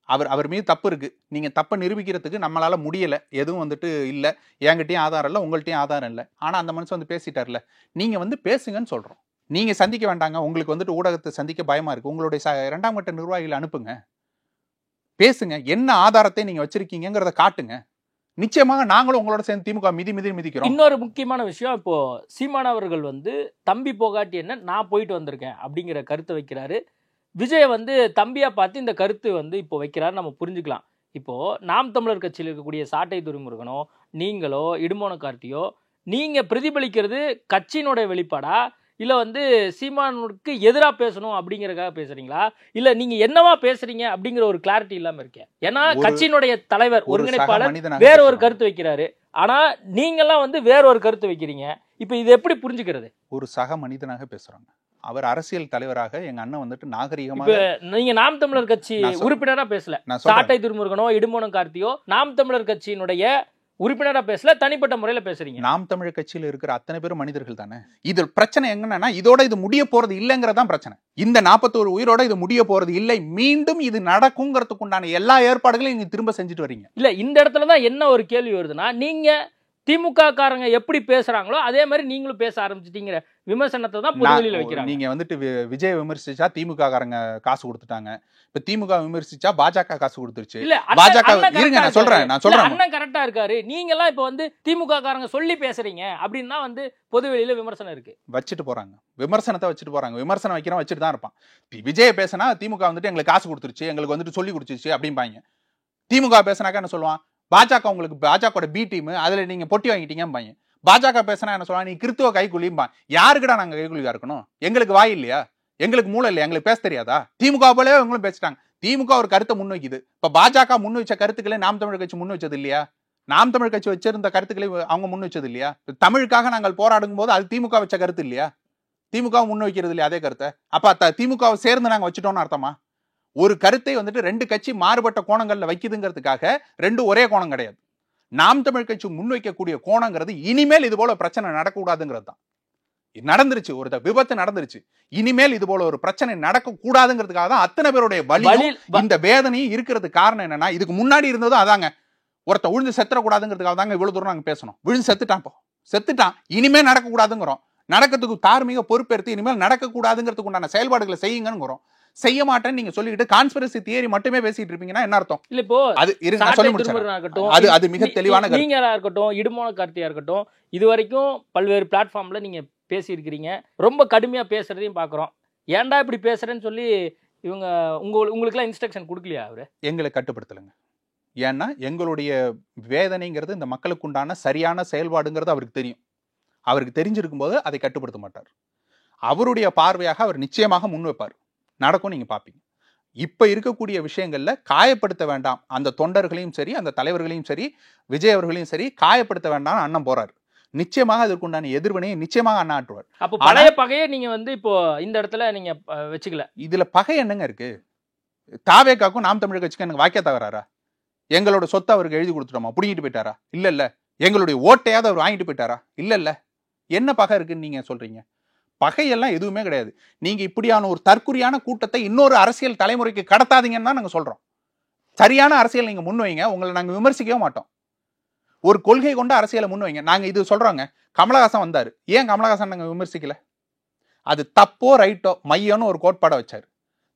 அவர் மீது தப்பு இருக்கு, நீங்க தப்பை நிரூபிக்கிறதுக்கு நம்மளால முடியல, எதுவும் வந்துட்டு இல்ல, என்கிட்டயும் ஆதாரம் இல்லை, உங்கள்கிட்டயும் ஆதாரம் இல்லை, ஆனா அந்த மனுஷன் வந்து பேசிட்டார்ல, நீங்க வந்து பேசுங்கன்னு சொல்றோம். நீங்க சந்திக்க வேண்டாங்க, உங்களுக்கு வந்துட்டு ஊடகத்தை சந்திக்க பயமா இருக்கு, உங்களுடைய 2ஆம் கட்ட நிர்வாகிகளை அனுப்புங்க, பேசுங்க, என்ன ஆதாரத்தை நீங்க வச்சிருக்கீங்கிறத காட்டுங்க. நிச்சயமாக நாங்களும் உங்களோட சேர்ந்து திமுக மிதிக்கிறோம். இன்னொரு முக்கியமான விஷயம், இப்போ சீமான் அவர்கள் வந்து தம்பி போகாட்டி என்ன, நான் போயிட்டு வந்திருக்கேன் அப்படிங்கிற கருத்தை வைக்கிறாரு. விஜய் வந்து தம்பியா பார்த்து இந்த கருத்து வந்து இப்போ வைக்கிறாரு, நம்ம புரிஞ்சுக்கலாம். இப்போ நாம் தமிழர் கட்சியில் இருக்கக்கூடிய சாட்டை துரைமுருகனோ நீங்களோ இடுமோன கார்த்தியோ நீங்க பிரதிபலிக்கிறது கட்சியினுடைய வெளிப்பாடா, இல்ல வந்து சீமானுக்கு எதிராக பேசணும் அப்படிங்கறதுக்காக பேசுறீங்களா, இல்ல நீங்க என்னவா பேசுறீங்க அப்படிங்கிற ஒரு கிளாரிட்டி இல்லாம இருக்கேன். ஏன்னா கட்சியினுடைய தலைவர், ஒருங்கிணைப்பாளர் வேற ஒரு கருத்து வைக்கிறாரு, ஆனா நீங்க எல்லாம் வந்து வேற ஒரு கருத்து வைக்கிறீங்க. இப்ப இது எப்படி புரிஞ்சுக்கிறது? ஒரு சக மனிதனாக பேசுறாங்க. அவர் அரசியல் தலைவராக, எங்க அண்ணன் வந்துட்டு நாகரிகமாக, நீங்க நாம் தமிழர் கட்சி உறுப்பினரா பேசல, சாட்டை துரைமுருகனோ இடுமோன கார்த்தியோ நாம் தமிழர் கட்சியினுடைய உறுப்பினரா பேசல, தனிப்பட்ட முறையில பேசுறீங்க. நாம் தமிழர் கட்சியில இருக்கிற அத்தனை பேரும் மனிதர்கள் தானே. இது பிரச்சனை என்னன்னா, இதோட இது முடிய போறது இல்லைங்கிறதான் பிரச்சனை. இந்த 41 உயிரோட இது முடிய போறது இல்லை, மீண்டும் இது நடக்குங்கிறதுக்கு உண்டான எல்லா ஏற்பாடுகளையும் நீங்க திரும்ப செஞ்சுட்டு வரீங்க. இல்ல, இந்த இடத்துலதான் என்ன ஒரு கேள்வி வருதுன்னா, நீங்க திமுக காரங்க எப்படி பேசுறாங்களோ அதே மாதிரி நீங்களும் பேச ஆரம்பிச்சிட்டீங்கிற விமர்சனத்தை தான் பொதுவெளியில வைக்கிறாங்க. நீங்க வந்துட்டு விஜய் விமர்சிச்சா திமுக காரங்க காசு கொடுத்துட்டாங்க, இப்ப திமுக விமர்சிச்சா பாஜக காசு கொடுத்துருச்சு. இல்ல பாஜக இருங்க, நான் சொல்றேன் அண்ணன் கரெக்டா இருக்காரு, நீங்க எல்லாம் இப்ப வந்து திமுக காரங்க சொல்லி பேசுறீங்க அப்படின்னு தான் வந்து பொதுவெளியில விமர்சனம் இருக்கு. வச்சுட்டு போறாங்க, விமர்சனத்தை வச்சுட்டு போறாங்க. விமர்சனம் வைக்கிறோம், வச்சுட்டு தான் இருப்பான். விஜய் பேசினா திமுக வந்துட்டு எங்களுக்கு காசு கொடுத்துருச்சு, எங்களுக்கு வந்துட்டு சொல்லி கொடுத்துருச்சு அப்படிம்பாங்க. திமுக பேசினாக்கா என்ன சொல்லுவான், பாஜக உங்களுக்கு பாஜக பி டீம், அதுல நீங்க பொட்டி வாங்கிட்டீங்க. பாஜக பேசினா என்ன சொல்லுவாங்க, நீ கிறித்துவ கைக்குலிம்பா. யாருக்குடா நாங்க கைக்குலியா இருக்கணும்? எங்களுக்கு வாய் இல்லையா? எங்களுக்கு மூளை இல்லையா? எங்களுக்கு பேச தெரியாதா? திமுக போலவே அவங்களும் பேசிட்டாங்க. திமுக ஒரு கருத்தை முன் வைக்குது. இப்ப பாஜக முன் வச்ச கருத்துக்களை நாம் தமிழர் கட்சி முன் வச்சது இல்லையா? நாம் தமிழர் கட்சி வச்சிருந்த கருத்துக்களை அவங்க முன் வச்சது இல்லையா? தமிழுக்காக நாங்கள் போராடும் போது அது திமுக வச்ச கருத்து இல்லையா? திமுக முன் வைக்கிறது இல்லையா அதே கருத்தை? அப்ப திமுகவை சேர்ந்து நாங்க வச்சுட்டோம்னு அர்த்தமா? ஒரு கருத்தை வந்துட்டு 2 கட்சி மாறுபட்ட கோணங்கள்ல வைக்குதுங்கிறதுக்காக 2 ஒரே கோணம் கிடையாது. நாம் தமிழ் கட்சி முன்வைக்கக்கூடிய கோணங்கிறது இனிமேல் இது போல பிரச்சனை நடக்கக்கூடாதுங்கிறது தான். நடந்துருச்சு, ஒரு விபத்து நடந்துருச்சு, இனிமேல் இது போல ஒரு பிரச்சனை நடக்க கூடாதுங்கிறதுக்காக தான் அத்தனை பேருடைய பலி, இந்த வேதனையும் இருக்கிறதுக்கு காரணம் என்னன்னா, இதுக்கு முன்னாடி இருந்ததும் அதாங்க, ஒருத்த விழுந்து செத்துறக்கூடாதுங்கிறதுக்காக தாங்க இவ்வளவு தூரம் நாங்க பேசணும். விழுந்து செத்துட்டான், இனிமே நடக்க கூடாதுங்கிறோம். நடக்கிறதுக்கு தார்மீக பொறுப்பேற்று இனிமேல் நடக்கக்கூடாதுங்கிறதுக்கு உண்டான செயல்பாடுகளை செய்யுங்கன்னு செய்ய மாட்டேன்னு நீங்க சொல்லிட்டு கான்ஸ்பிரசி தியரி மட்டுமே பேசிட்டு இருப்பீங்கன்னா என்ன அர்த்தம்? இல்ல இப்போ அது சொல்லி முடிச்சேன். அது மிக தெளிவான நீங்களா இருக்கட்டும், இடுமோன கார்த்தியா இருக்கட்டும், இது வரைக்கும் பல்வேறு பிளாட்ஃபார்ம்ல நீங்க பேசி இருக்கிறீங்க. ரொம்ப கடுமையா பேசுறதையும் பாக்குறோம். ஏன்டா இப்படி பேசுறேன்னு சொல்லி இவங்க உங்களுக்குலாம் இன்ஸ்ட்ரக்ஷன் கொடுக்கலையா? அவரு எங்களை கட்டுப்படுத்தலைங்க. ஏன்னா எங்களுடைய வேதனைங்கிறது இந்த மக்களுக்கு உண்டான சரியான செயல்பாடுங்கிறது அவருக்கு தெரியும். அவருக்கு தெரிஞ்சிருக்கும் போது அதை கட்டுப்படுத்த மாட்டார். அவருடைய பார்வையாக அவர் நிச்சயமாக முன்வைப்பார். நடக்கும், நீங்க பாப்பீங்க. இப்ப இருக்கக்கூடிய விஷயங்கள்ல காயப்படுத்த வேண்டாம், அந்த தொண்டர்களையும் சரி, அந்த தலைவர்களையும் சரி, விஜய் அவர்களையும் சரி காயப்படுத்த வேண்டாம் அண்ணன் போறாரு. நிச்சயமாக அதற்குண்டான எதிர்வினையை நிச்சயமாக அண்ணா ஆற்றுவார். அப்போ பழைய பகையை நீங்க இப்போ இந்த இடத்துல நீங்க வச்சுக்கல. இதுல பகை என்னங்க இருக்கு? தாவேக்காக்கும் நாம் தமிழர் கட்சிக்கு எனக்கு வாக்கிய தகராறா? எங்களோட சொத்தை அவருக்கு எழுதி கொடுத்துட்டோமா? புடிங்கிட்டு போயிட்டாரா? இல்ல. எங்களுடைய ஓட்டையாவது அவர் வாங்கிட்டு போயிட்டாரா? இல்ல. என்ன பகை இருக்குன்னு நீங்க சொல்றீங்க? பகையெல்லாம் எதுவுமே கிடையாது. நீங்க இப்படியான ஒரு தற்குறியான கூட்டத்தை இன்னொரு அரசியல் தலைமுறைக்கு கடத்தாதீங்கன்னு தான் நாங்க சொல்றோம். சரியான அரசியல் நீங்க முன்வைங்க, உங்களை நாங்க விமர்சிக்கவே மாட்டோம். ஒரு கொள்கை கொண்ட அரசியலை முன்வைங்க. நாங்க இது சொல்றோங்க. கமலஹாசன் வந்தாரு, ஏன் கமலஹாசன் நாங்க விமர்சிக்கல? அது தப்போ ரைட்டோ, மையம்னு ஒரு கோட்பாடை வச்சாரு.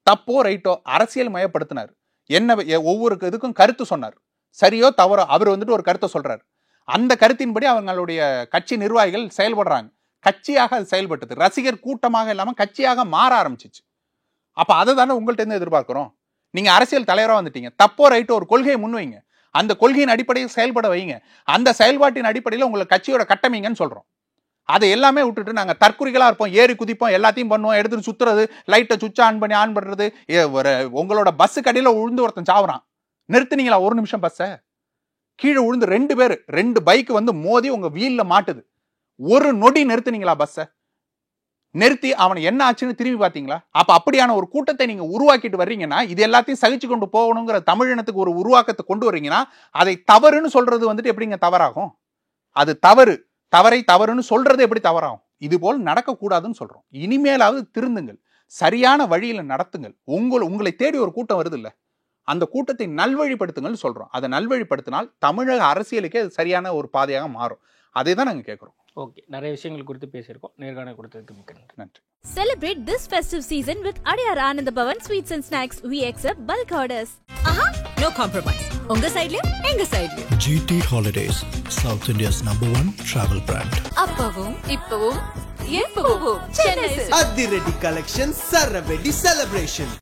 தப்போ ரைட்டோ அரசியல் மயப்படுத்தினார். என்ன ஒவ்வொரு இதுக்கும் கருத்து சொன்னார். சரியோ தவறோ அவர் ஒரு கருத்தை சொல்றாரு. அந்த கருத்தின்படி அவங்களுடைய கட்சி நிர்வாகிகள் செயல்படுறாங்க. கட்சியாக அது செயல்பட்டது. ரசிகர் கூட்டமாக இல்லாம கட்சியாக மாற ஆரம்பிச்சிச்சு. அப்ப அதை தானே உங்கள்ட்ட இருந்து எதிர்பார்க்கிறோம். நீங்க அரசியல் தலைவராக வந்துட்டீங்க, தப்போ ரைட்டோ ஒரு கொள்கையை முன்வைங்க, அந்த கொள்கையின் அடிப்படையில் செயல்பட வைங்க, அந்த செயல்பாட்டின் அடிப்படையில் உங்களை கட்சியோட கட்டமைங்கன்னு சொல்றோம். அதை எல்லாமே விட்டுட்டு நாங்க தற்குறிகளா இருப்போம், ஏறி குதிப்போம், எல்லாத்தையும் பண்ணுவோம், எடுத்துட்டு சுத்துறது, லைட்டை சுவிட்ச் ஆன் பண்ணி ஆன் பண்றது. உங்களோட பஸ் கடையில உழுந்து ஒருத்தன் சாவுறான், நிறுத்துனீங்களா ஒரு நிமிஷம் பஸ்ஸை? கீழே உழுந்து 2 பேர் 2 பைக் மோதி உங்க வீல்ல மாட்டுது, ஒரு நொடி நிறுத்துனீங்களா பஸ்ஸை? நிறுத்தி அவனை என்ன ஆச்சுன்னு திரும்பி பாத்தீங்களா? அப்ப அப்படியான ஒரு கூட்டத்தை நீங்க உருவாக்கிட்டு வர்றீங்கன்னா, இது எல்லாத்தையும் சகிச்சு கொண்டு போகணுங்கிற தமிழினத்துக்கு ஒரு உருவாக்கத்தை கொண்டு வர்றீங்கன்னா, அதை தவறுன்னு சொல்றது எப்படிங்க தவறாகும்? அது தவறை தவறுன்னு சொல்றது எப்படி தவறாகும்? இது போல் நடக்கக்கூடாதுன்னு சொல்றோம். இனிமேலாவது திருந்துங்கள், சரியான வழியில நடத்துங்கள். உங்களை தேடி ஒரு கூட்டம் வருது இல்ல, அந்த கூட்டத்தை நல்வழிப்படுத்துங்கள் சொல்றோம். அதை நல்வழிப்படுத்தினால் தமிழக அரசியலுக்கே அது சரியான ஒரு பாதையாக மாறும். அதை தான் நாங்க கேட்கிறோம். ஓகே, நிறைய விஷயங்கள் குறித்து பேசியிருக்கோம். நேர்காணல் கொடுத்ததுக்கு மிக்க நன்றி. Celebrate this festive season with Adiyar Anand Bhavan Sweets and Snacks. We accept bulk orders. No compromise. உங்க சைடுலயும் எங்க சைடுலயும். GT Holidays, South India's #1 travel brand. அப்பவும் இப்பவும் எப்பவும் சென்னை அதிரடி கலெக்ஷன், சரவெடி செலிப்ரேஷன்.